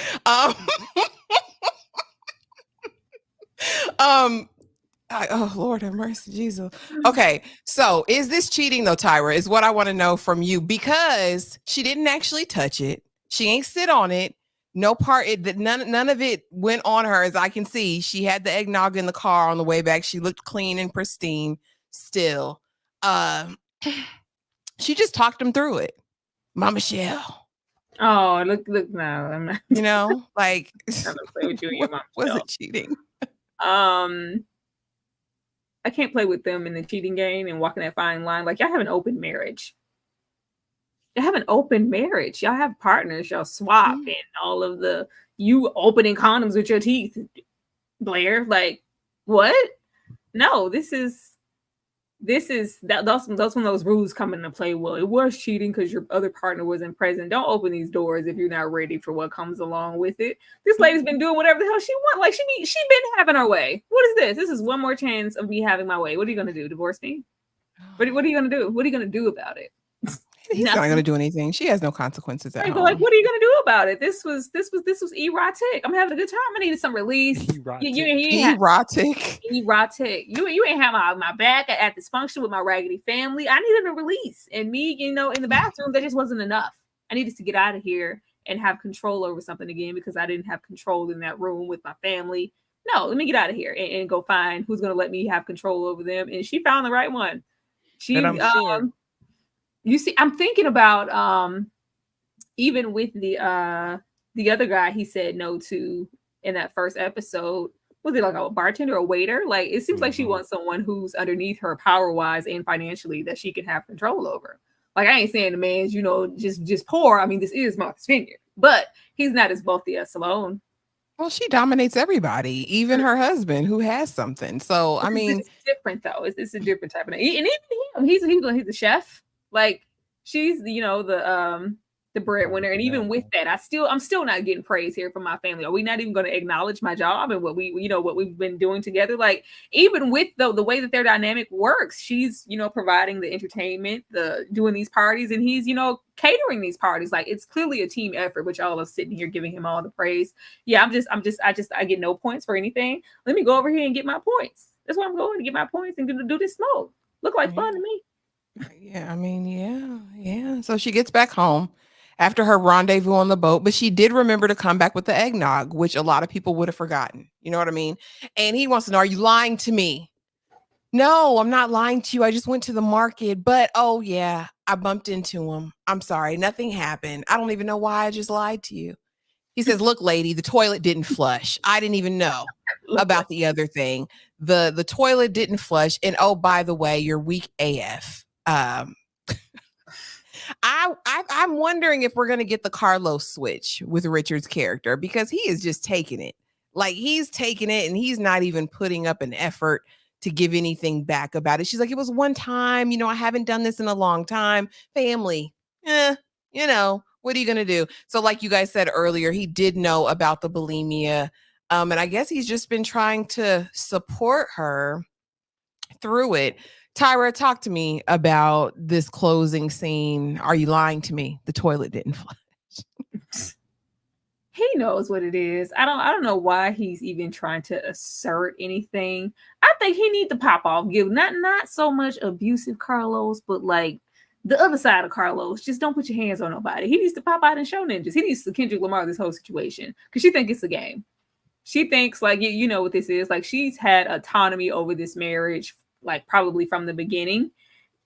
Oh, Lord have mercy, Jesus. Okay, so is this cheating though, Tyra? Is what I want to know from you, because she didn't actually touch it. She ain't sit on it. No part that none of it went on her, as I can see. She had the eggnog in the car on the way back. She looked clean and pristine still. She just talked him through it. Mama Shell. Oh, look, no, I'm not. You know, like, I'm gonna play with you and your mom. was it cheating? I can't play with them in the cheating game and walking that fine line. Like, y'all have an open marriage. You have an open marriage. Y'all have partners. Y'all swap and all of the you opening condoms with your teeth, Blair. Like, what? No, this is that's when those rules come into play. Well, it was cheating because your other partner wasn't present. Don't open these doors if you're not ready for what comes along with it. This lady's been doing whatever the hell she wants. Like, she been having her way. What is this? This is one more chance of me having my way. What are you gonna do? Divorce me? What are you gonna do? What are you gonna do about it? He's not going to do anything. She has no consequences at home. Like, what are you going to do about it? This was erotic. I'm having a good time. I needed some release. Erotic. You ain't have my back at this function with my raggedy family. I needed a release. And me, in the bathroom, that just wasn't enough. I needed to get out of here and have control over something again, because I didn't have control in that room with my family. No, let me get out of here and go find who's going to let me have control over them. And she found the right one. And I'm sure. You see, I'm thinking about even with the other guy he said no to in that first episode. Was it like a bartender or a waiter? Like, it seems like she wants someone who's underneath her power-wise and financially that she can have control over. Like, I ain't saying the man's, just poor. I mean, this is Martha's Vineyard, but he's not as wealthy as Sloane. Well, she dominates everybody, even her husband, who has something. So, I mean, it's different though. It's a different type of name. And even him, he's a chef. Like, she's the breadwinner, and even with that, I'm still not getting praise here from my family. Are we not even going to acknowledge my job and what we've been doing together? Like, even with the way that their dynamic works, she's providing the entertainment, doing these parties, and he's catering these parties. Like, it's clearly a team effort, but y'all are sitting here giving him all the praise. Yeah, I get no points for anything. Let me go over here and get my points. That's why I'm going to get my points and do this smoke. Look like fun to me. Yeah, I mean, yeah. So she gets back home after her rendezvous on the boat, but she did remember to come back with the eggnog, which a lot of people would have forgotten. You know what I mean? And he wants to know, are you lying to me? No, I'm not lying to you. I just went to the market, but oh yeah, I bumped into him. I'm sorry. Nothing happened. I don't even know why I just lied to you. He says, look, lady, the toilet didn't flush. I didn't even know about the other thing. The toilet didn't flush. And oh, by the way, you're weak AF. I'm wondering if we're going to get the Carlos switch with Richard's character, because he is just taking it. Like, he's taking it and he's not even putting up an effort to give anything back about it. She's like, it was one time, I haven't done this in a long time. Family, what are you going to do? So like you guys said earlier, he did know about the bulimia. And I guess he's just been trying to support her through it. Tyra, talk to me about this closing scene. Are you lying to me? The toilet didn't flush. He knows what it is. I don't know why he's even trying to assert anything. I think he needs to pop off, give not so much abusive Carlos, but like the other side of Carlos. Just don't put your hands on nobody. He needs to pop out and show ninjas. He needs to Kendrick Lamar this whole situation, because she thinks it's a game. She thinks like, you know what this is. Like, she's had autonomy over this marriage, like probably from the beginning.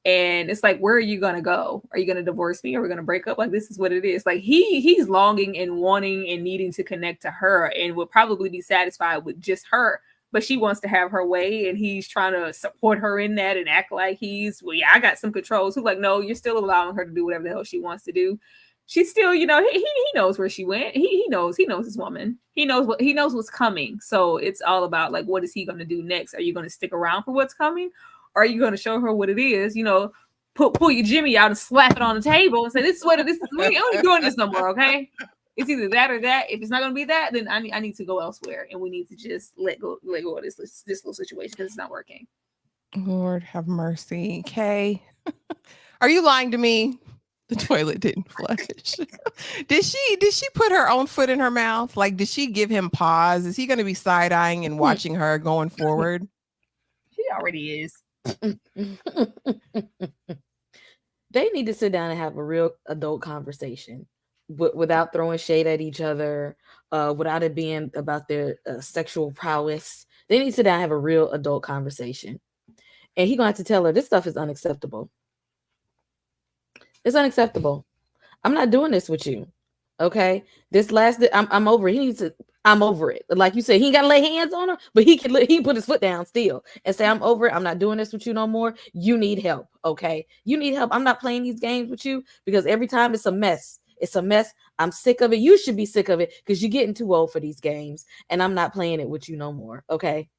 And it's like, where are you going to go? Are you going to divorce me? Or are we going to break up? Like, this is what it is. Like, he's longing and wanting and needing to connect to her, and would probably be satisfied with just her. But she wants to have her way, and he's trying to support her in that and act like I got some control. So like, no, you're still allowing her to do whatever the hell she wants to do. She's still, he knows where she went. He knows his woman. He knows what's coming. So it's all about like, what is he going to do next? Are you going to stick around for what's coming? Or are you going to show her what it is? Pull your Jimmy out and slap it on the table and say, this is what it is. We ain't doing this no more. Okay. It's either that or that. If it's not going to be that, then I need to go elsewhere. And we need to just let go of this little situation, because it's not working. Lord have mercy. Kay, are you lying to me? The toilet didn't flush. Did she put her own foot in her mouth? Like, did she give him pause? Is he going to be side-eyeing and watching her going forward? already is. They need to sit down and have a real adult conversation without throwing shade at each other, without it being about their sexual prowess. They need to sit down and have a real adult conversation. And he's going to have to tell her this stuff is unacceptable. It's unacceptable. I'm not doing this with you. Okay. I'm over it. I'm over it. Like you said, he ain't got to lay hands on her, but he put his foot down still and say, I'm over it. I'm not doing this with you no more. You need help. Okay. You need help. I'm not playing these games with you because every time it's a mess. It's a mess. I'm sick of it. You should be sick of it because you're getting too old for these games and I'm not playing it with you no more. Okay.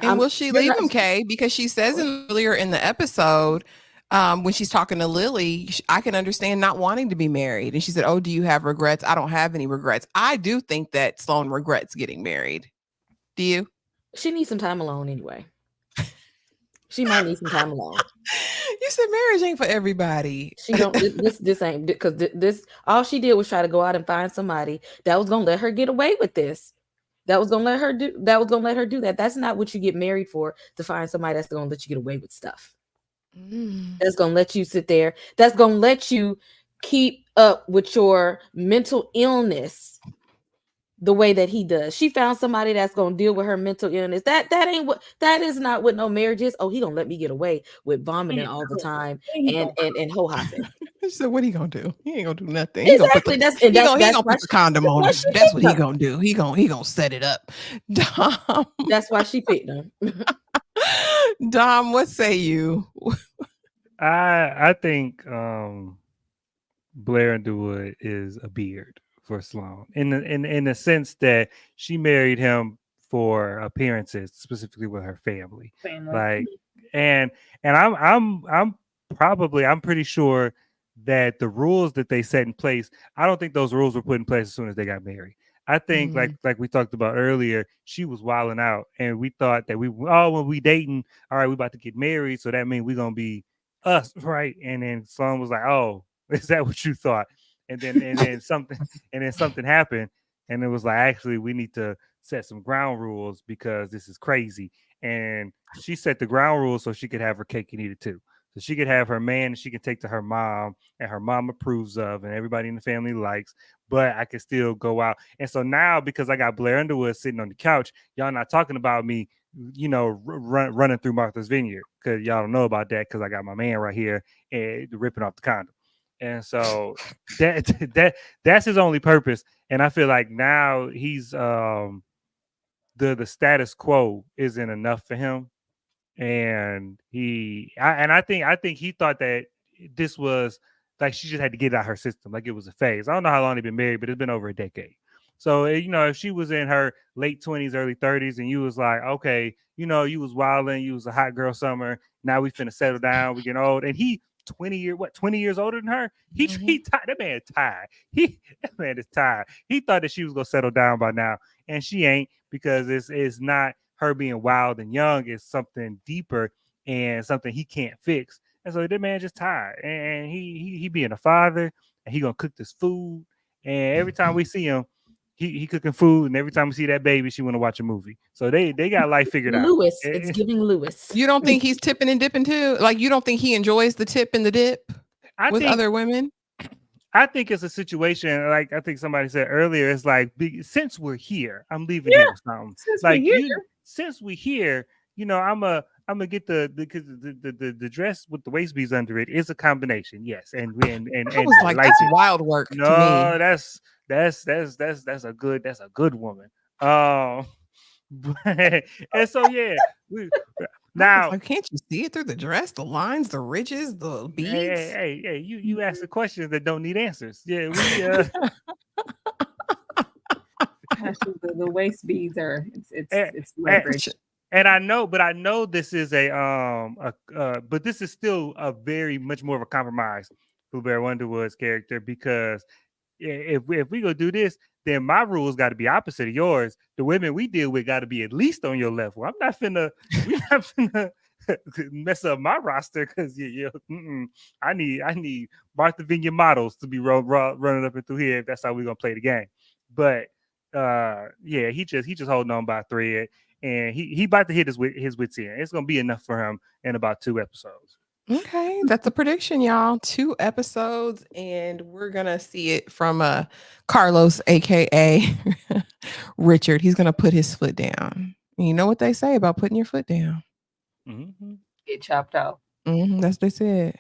And will she leave him, Kay? Because she says earlier in the episode, when she's talking to Lily, I can understand not wanting to be married. And she said, oh, do you have regrets? I don't have any regrets. I do think that Sloane regrets getting married. Do you? She needs some time alone anyway. She might need some time alone. You said marriage ain't for everybody. She don't. This ain't because this. All she did was try to go out and find somebody that was gonna let her get away with this. That was gonna let her do. That was gonna let her do that. That's not what you get married for. To find somebody that's gonna let you get away with stuff. That's gonna let you sit there. That's gonna let you keep up with your mental illness the way that he does. She found somebody that's gonna deal with her mental illness. That is not what no marriage is. Oh, he gonna let me get away with vomiting all the time and ho hopping. She said, what he gonna do? He ain't gonna do nothing. Exactly. He gonna put the condom on him. That's what he gonna do. He gonna set it up. Dom. That's why she picked him. Dom, what say you? I think Blair Underwood is a beard for Sloane in the sense that she married him for appearances, specifically with her family. Like, and I'm pretty sure that the rules that they set in place, I don't think those rules were put in place as soon as they got married. I think like we talked about earlier, she was wilding out, and we thought that when we dating, all right, we about to get married, so that means we're gonna be us, right? And then Sloane was like, oh, is that what you thought? And then something happened, and it was like, actually, we need to set some ground rules because this is crazy. And she set the ground rules so she could have her cake and eat it too. So she could have her man and she could take to her mom, and her mom approves of, and everybody in the family likes, but I can still go out. And so now, because I got Blair Underwood sitting on the couch, y'all not talking about me, running through Martha's Vineyard, because y'all don't know about that because I got my man right here and ripping off the condom. And so that's his only purpose. And I feel like now he's the status quo isn't enough for him. And I think he thought that this was like she just had to get it out of her system, like it was a phase. I don't know how long they've been married, but it's been over a decade. So if she was in her late 20s, early 30s, and you was like, okay, you was wilding, you was a hot girl summer. Now we finna settle down, we getting old, and he 20 years older than her. He tired. That man is tired. That man is tired. He thought that she was gonna settle down by now, and she ain't, because it's not her being wild and young. Is something deeper and something he can't fix. And so that man just tired, and he being a father, and he gonna cook this food, and every time we see him, he cooking food, and every time we see that baby, she want to watch a movie. So they got life figured out. Lewis, it's giving Lewis. You don't think he's tipping and dipping too? Like, you don't think he enjoys the tip and the dip with other women? I think it's a situation, like I think somebody said earlier, it's like, since we're here, I'm leaving you with something. Since we're here, I'm gonna get the dress with the waist beads under it is a combination, yes. And I was like, that's wild work. No, to me. that's a good woman. And so yeah, now can't you see it through the dress, the lines, the ridges, the beads? Hey, you ask the questions that don't need answers. Yeah, we the waist beads are it's leverage. And I know this is but this is still a very much more of a compromise for Blair Underwood's character, because if we go do this, then my rules got to be opposite of yours. The women we deal with got to be at least on your level. We're not finna mess up my roster, because I need Martha Vineyard models to be running up and through here if that's how we're gonna play the game. But he just holding on by a thread. and he about to hit his wits end. It's gonna be enough for him in about 2 episodes. Okay, that's a prediction, y'all. 2 episodes, and we're gonna see it from Carlos, aka Richard. He's gonna put his foot down. You know what they say about putting your foot down. Mm-hmm. Get chopped out. That's what they said.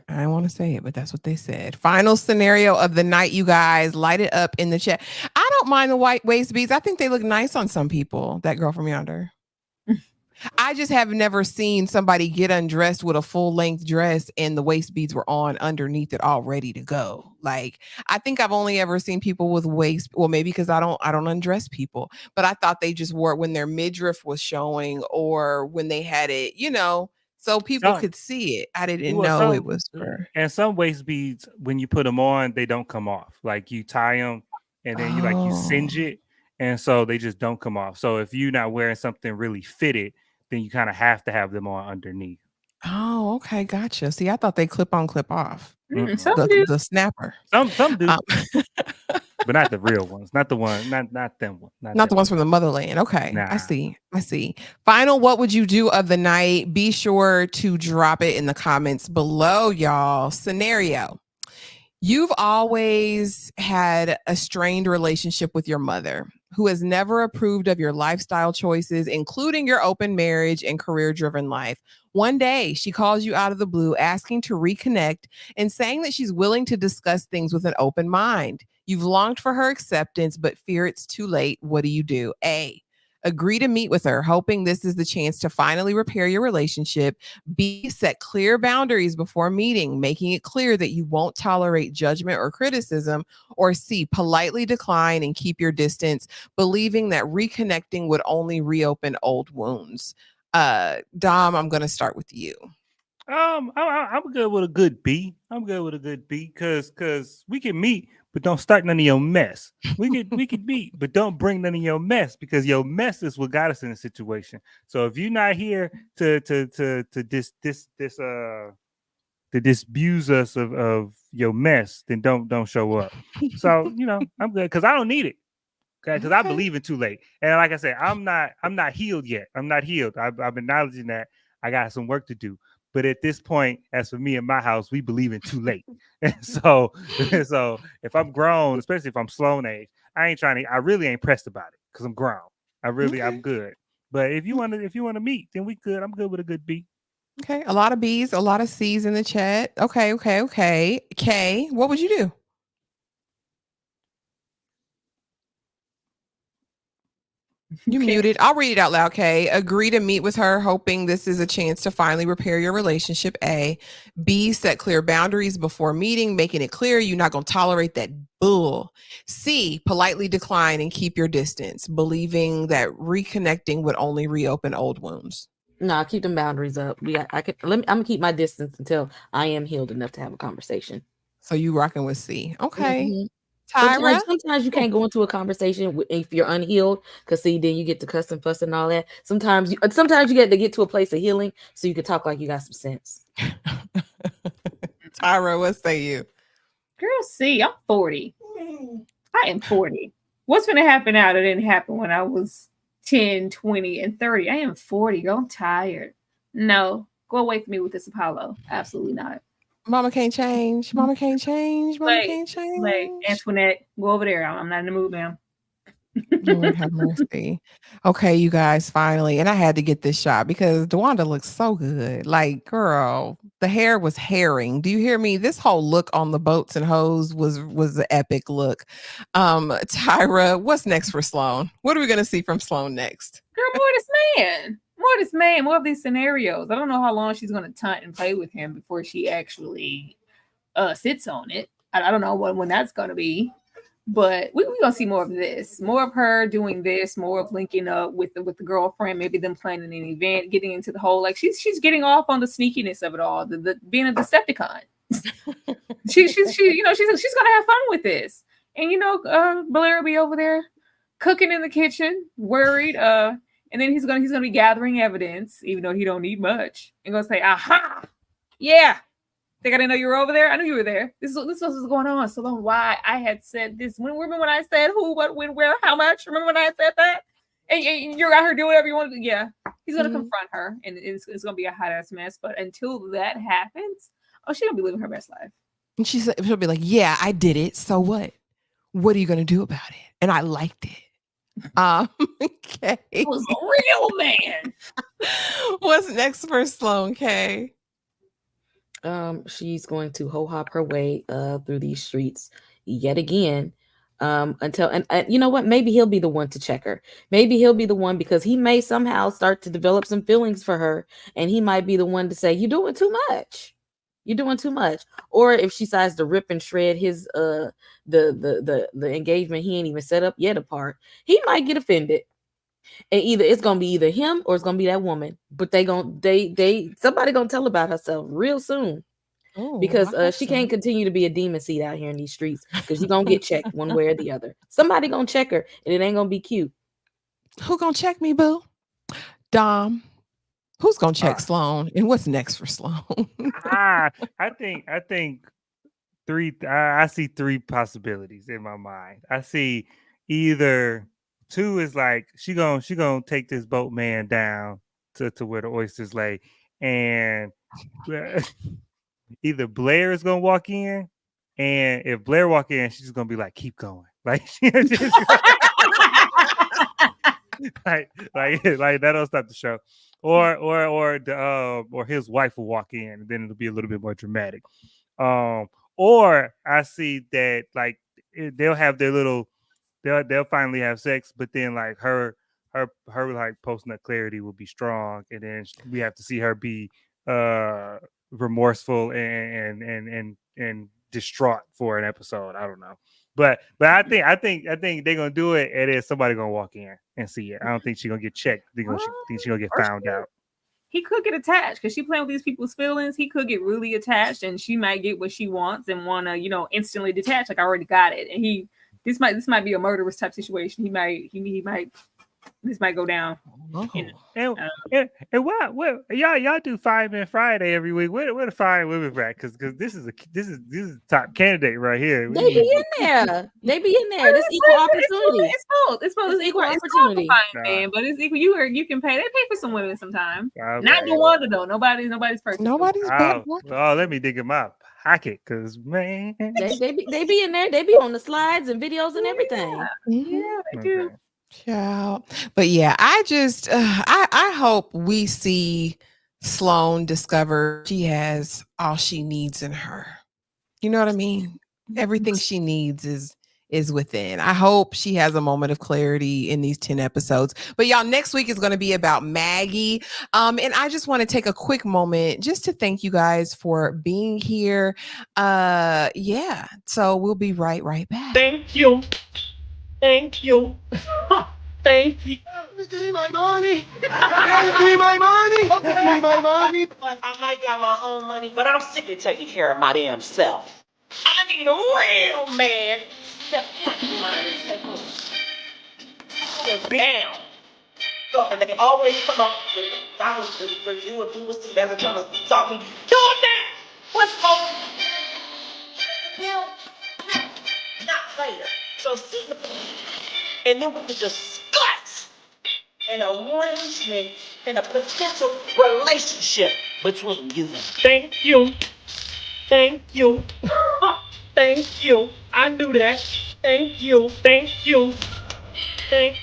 I don't want to say it, but that's what they said. Final scenario of the night, you guys. Light it up in the chat. I don't mind the white waist beads. I think they look nice on some people. That girl from yonder. I just have never seen somebody get undressed with a full length dress and the waist beads were on underneath it all ready to go. Like, I think I've only ever seen people with waist, well, maybe because I don't undress people, but I thought they just wore it when their midriff was showing or when they had it, so people could see it. I didn't know it was for. And some waist beads, when you put them on, they don't come off. Like you tie them and then you singe it. And so they just don't come off. So if you're not wearing something really fitted, then you kind of have to have them on underneath. Oh, okay, gotcha. See, I thought they clip on, clip off. Some do. The snapper. Some do, but not the real ones. Not the one. Not them one. Not the ones from the motherland. Okay, Nah. I see. Final, what would you do of the night? Be sure to drop it in the comments below, y'all. Scenario. You've always had a strained relationship with your mother, who has never approved of your lifestyle choices, including your open marriage and career-driven life. One day, she calls you out of the blue, asking to reconnect and saying that she's willing to discuss things with an open mind. You've longed for her acceptance, but fear it's too late. What do? A, agree to meet with her, hoping this is the chance to finally repair your relationship. B, set clear boundaries before meeting, making it clear that you won't tolerate judgment or criticism. Or C, politely decline and keep your distance, believing that reconnecting would only reopen old wounds. Dom, I'm going to start with you. I'm good with a good B. I'm good with a good B because we can meet, but don't start none of your mess. We could meet, but don't bring none of your mess because your mess is what got us in the situation. So if you're not here to disabuse us of your mess, then don't show up. So I'm good because I don't need it. Okay, because I believe in too late. And like I said, I'm not healed yet. I'm not healed. I'm acknowledging that I got some work to do. But at this point, as for me in my house, we believe in too late. And so if I'm grown, especially if I'm Sloan age, I really ain't pressed about it because I'm grown. I'm good. But if you want to meet, then we good. I'm good with a good B. Okay, a lot of B's, a lot of C's in the chat. Okay. K, what would you do? You muted. I'll read it out loud. Okay. Agree to meet with her, hoping this is a chance to finally repair your relationship. A. B. Set clear boundaries before meeting, making it clear you're not going to tolerate that bull. C. Politely decline and keep your distance, believing that reconnecting would only reopen old wounds. No, keep them boundaries up. I'm gonna keep my distance until I am healed enough to have a conversation. So you rocking with C. Okay. Mm-hmm. Tyra? Sometimes you can't go into a conversation if you're unhealed, because then you get to cuss and fuss and all that. Sometimes you get to a place of healing so you can talk like you got some sense. Tyra, what say you? Girl, see, I'm 40. I am 40. What's going to happen now that didn't happen when I was 10, 20, and 30? I am 40. Girl, I'm tired. No, go away from me with this Apollo. Absolutely not. Mama can't change. Mama can't change. Mama can't change. Like, Antoinette, go over there. I'm not in the mood, ma'am. Lord have mercy. Okay, you guys, finally. And I had to get this shot because DeWanda looks so good. Like, girl, the hair was herring. Do you hear me? This whole look on the boats and hoes was an epic look. Tyra, what's next for Sloan? What are we going to see from Sloan next? Girl, more this man, more of these scenarios. I don't know how long she's going to tunt and play with him before she actually sits on it. I don't know when that's going to be. But we're going to see more of this, more of her doing this, more of linking up with the girlfriend, maybe them planning an event, getting into the whole, like she's getting off on the sneakiness of it all, the being a Decepticon. she's going to have fun with this. And, Blair will be over there cooking in the kitchen, worried. And then he's going to be gathering evidence, even though he don't need much, and going to say, aha, yeah. Think I didn't know you were over there? I knew you were there. This was going on. So then why I had said this. Remember when I said who, what, when, where, how much? Remember when I said that? and you're out here doing whatever you want to do. Yeah, he's gonna confront her, and it's gonna be a hot ass mess. But until that happens, she's gonna be living her best life. And she'll be like, "Yeah, I did it. So what? What are you gonna do about it?" And I liked it. Okay. It was a real man. What's next for Sloan K? She's going to ho-hop her way through these streets yet again. Until and you know what? Maybe he'll be the one to check her. Maybe he'll be the one because he may somehow start to develop some feelings for her, and he might be the one to say, "You're doing too much. You're doing too much." Or if she decides to rip and shred his the engagement he ain't even set up yet apart, he might get offended. And either it's gonna be either him or it's gonna be that woman. But somebody gonna tell about herself real soon. Because she can't continue to be a demon seed out here in these streets because she's gonna get checked one way or the other. Somebody gonna check her and it ain't gonna be cute. Who gonna check me, boo? Dom. Who's gonna check Sloan? And what's next for Sloan? I think three. I see three possibilities in my mind. I see either two is like she gonna take this boatman down to where the oysters lay, and either Blair is gonna walk in, and if Blair walk in, she's gonna be like, "Keep going," like like that'll stop the show. Or his wife will walk in, and then it'll be a little bit more dramatic. Or I see that like they'll have their little, they'll finally have sex, but then like her like post-nut clarity will be strong, and then we have to see her be remorseful and distraught for an episode. I don't know. But I think they're gonna do it, and then somebody gonna walk in and see it. I don't think she's gonna get checked. I think she's gonna get found out. He could get attached because she playing with these people's feelings. He could get really attached, and she might get what she wants and want to, instantly detach. Like I already got it, and this might be a murderous type situation. This might go down. And what y'all do Fireman Friday every week? Where the fire women at? Because this is a top candidate right here. They be in there. This equal opportunity. It's both equal opportunity. But it's equal. You can pay. They pay for some women sometimes. Okay. Not the one though. Nobody's perfect. Nobody's bad. Oh, let me dig him up. Pocket, because man, they be in there. They be on the slides and videos and everything. Yeah, they do. Yeah, but yeah, I just I hope we see Sloan discover she has all she needs in her. You know what I mean? Everything she needs is within. I hope she has a moment of clarity in these 10 episodes. But y'all, next week is going to be about Maggie. And I just want to take a quick moment just to thank you guys for being here. Yeah, so we'll be right back. Thank you. Thank you. Thank you. Give me my money. Give me my money. Give me my money. I might got my own money, but I'm sick of taking care of my damn self. I need a real man. Down. And they always come up with I was just for you and you was together trying to stop me. Do it now. What's going on? Not later. So see the and then we could discuss an arrangement and a potential relationship between you. Thank you. Thank you. Thank you. I knew that. Thank you. Thank you. Thank you.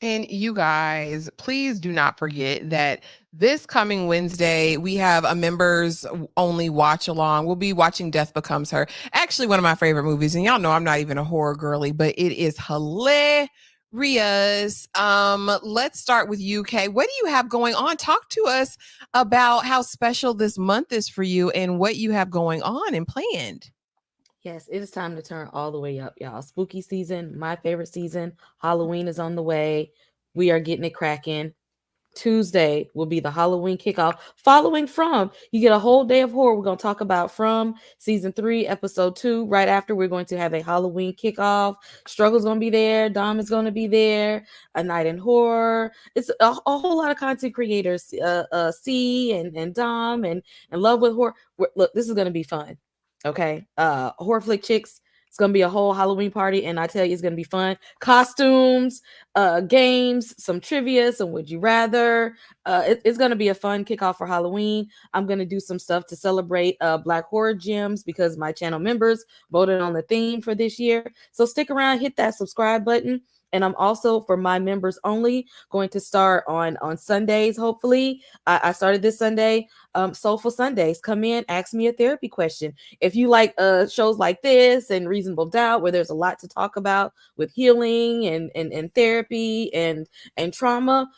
And you guys, please do not forget that this coming Wednesday, we have a members only watch along. We'll be watching Death Becomes Her. Actually, one of my favorite movies. And y'all know I'm not even a horror girly, but it is hilarious. Let's start with you, Kay. What do you have going on? Talk to us about how special this month is for you and what you have going on and planned. Yes, it is time to turn all the way up, y'all. Spooky season, my favorite season. Halloween is on the way. We are getting it cracking. Tuesday will be the Halloween kickoff. Following From, you get a whole day of horror. We're going to talk about From season 3, episode 2. Right after, we're going to have a Halloween kickoff. Struggle's going to be there. Dom is going to be there. A Night in Horror. It's a whole lot of content creators. C and Dom and Love with Horror. Look, this is going to be fun. Okay. Horror Flick Chicks It's gonna be a whole Halloween party, and I tell you, it's gonna be fun. Costumes, games, some trivia, some would you rather. It's gonna be a fun kickoff for Halloween. I'm gonna do some stuff to celebrate Black Horror Gems because my channel members voted on the theme for this year. So stick around, hit that subscribe button. And I'm also, for my members only, going to start on Sundays, hopefully. I started this Sunday, Soulful Sundays. Come in, ask me a therapy question. If you like shows like this and Reasonable Doubt, where there's a lot to talk about with healing and therapy and trauma,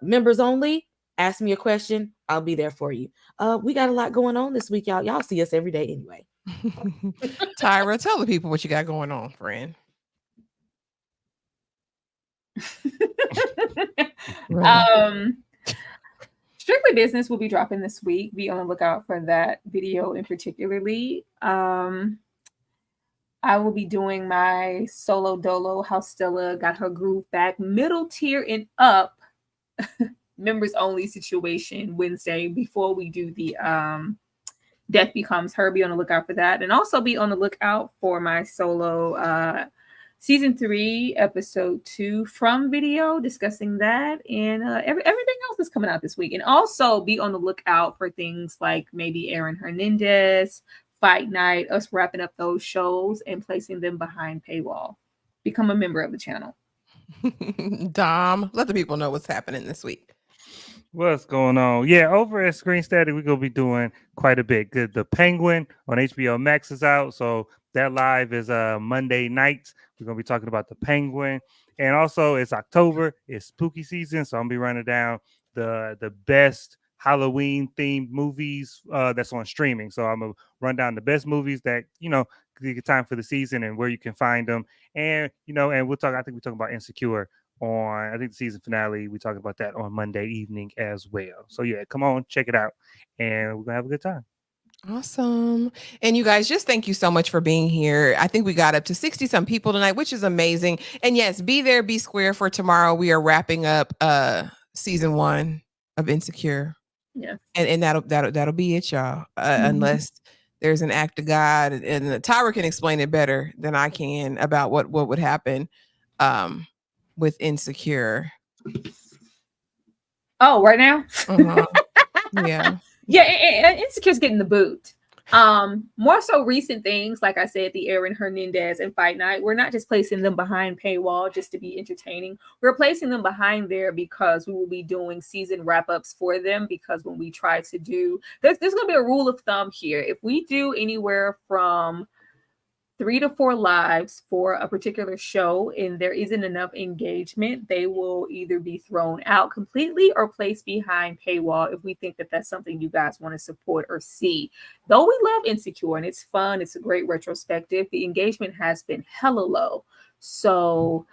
members only, ask me a question. I'll be there for you. We got a lot going on this week, y'all. Y'all see us every day anyway. Tyra, tell the people what you got going on, friend. Strictly Business will be dropping this week. Be on the lookout for that video in particularly. I will be doing my solo dolo, how Stella got her groove back, middle tier and up, members only situation Wednesday before we do the Death Becomes Her. Be on the lookout for that, and also be on the lookout for my solo Season 3, Episode 2 from video, discussing that, and everything else is coming out this week. And also be on the lookout for things like maybe Aaron Hernandez, Fight Night, us wrapping up those shows and placing them behind paywall. Become a member of the channel. Dom, let the people know what's happening this week. What's going on? Yeah, over at Screen Static, we're going to be doing quite a bit. The Penguin on HBO Max is out, so that live is Monday nights. We're going to be talking about the Penguin. And also, it's October. It's spooky season, so I'm going to be running down the best Halloween-themed movies that's on streaming. So I'm going to run down the best movies that, get time for the season and where you can find them. And, and we'll talk, I think we're talking about Insecure on, I think the season finale, we talked about that on Monday evening as well. So yeah, come on, check it out, and we're gonna have a good time. Awesome. And you guys, just thank you so much for being here. I think we got up to 60 some people tonight, which is amazing. And yes, be there, be square for tomorrow. We are wrapping up season 1 of Insecure. Yeah. And that'll be it, y'all. Unless there's an act of God, and Tyra can explain it better than I can about what would happen with Insecure. Oh, right now? Yeah. Yeah, Insecure's getting the boot. More so recent things, like I said, the Aaron Hernandez and Fight Night, we're not just placing them behind paywall just to be entertaining. We're placing them behind there because we will be doing season wrap-ups for them, because when we try to do, there's going to be a rule of thumb here. If we do anywhere from 3 to 4 lives for a particular show and there isn't enough engagement, they will either be thrown out completely or placed behind paywall if we think that that's something you guys want to support or see. Though we love Insecure and it's fun, it's a great retrospective, the engagement has been hella low. So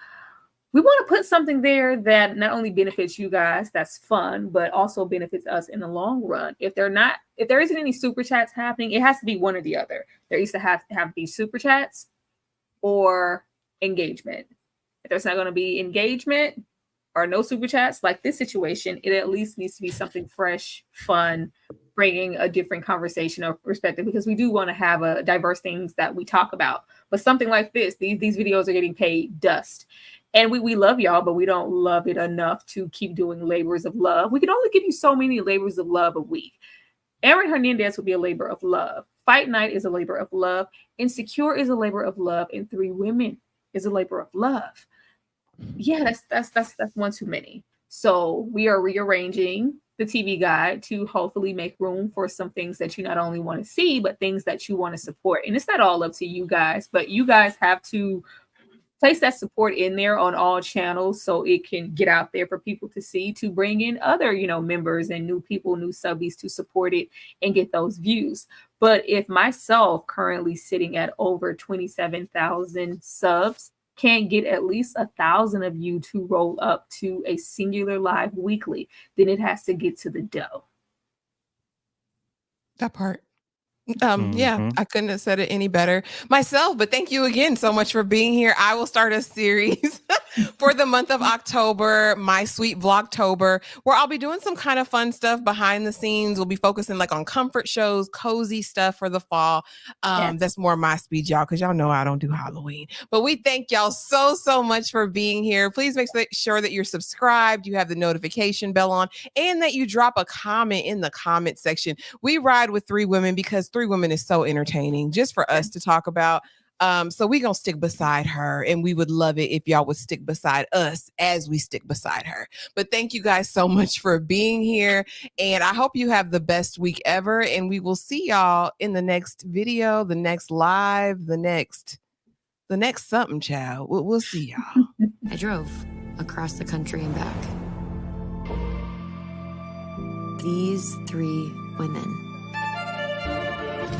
we want to put something there that not only benefits you guys, that's fun, but also benefits us in the long run. If there isn't any super chats happening, it has to be one or the other. There used to have these super chats or engagement. If there's not going to be engagement or no super chats, like this situation, it at least needs to be something fresh, fun, bringing a different conversation or perspective, because we do want to have a diverse things that we talk about. But something like this, these videos are getting paid dust. And we love y'all, but we don't love it enough to keep doing labors of love. We can only give you so many labors of love a week. Aaron Hernandez will be a labor of love. Fight Night is a labor of love. Insecure is a labor of love. And 3 Women is a labor of love. Yeah, that's one too many. So we are rearranging the TV guide to hopefully make room for some things that you not only want to see, but things that you want to support. And it's not all up to you guys, but you guys have to place that support in there on all channels so it can get out there for people to see, to bring in other, members and new people, new subbies to support it and get those views. But if myself, currently sitting at over 27,000 subs, can't get at least 1,000 of you to roll up to a singular live weekly, then it has to get to the dough. That part. Yeah, I couldn't have said it any better myself, but thank you again so much for being here. I will start a series for the month of October, my sweet Vlogtober, where I'll be doing some kind of fun stuff behind the scenes. We'll be focusing like on comfort shows, cozy stuff for the fall. That's more my speed, y'all, because y'all know I don't do Halloween. But we thank y'all so much for being here. Please make sure that you're subscribed, you have the notification bell on, and that you drop a comment in the comment section. We ride with three women because three women is so entertaining just for us to talk about. So we gonna stick beside her, and we would love it if y'all would stick beside us as we stick beside her. But thank you guys so much for being here, and I hope you have the best week ever, and we will see y'all in the next video, the next live, the next something, child. We'll see y'all. I drove across the country and back. These three women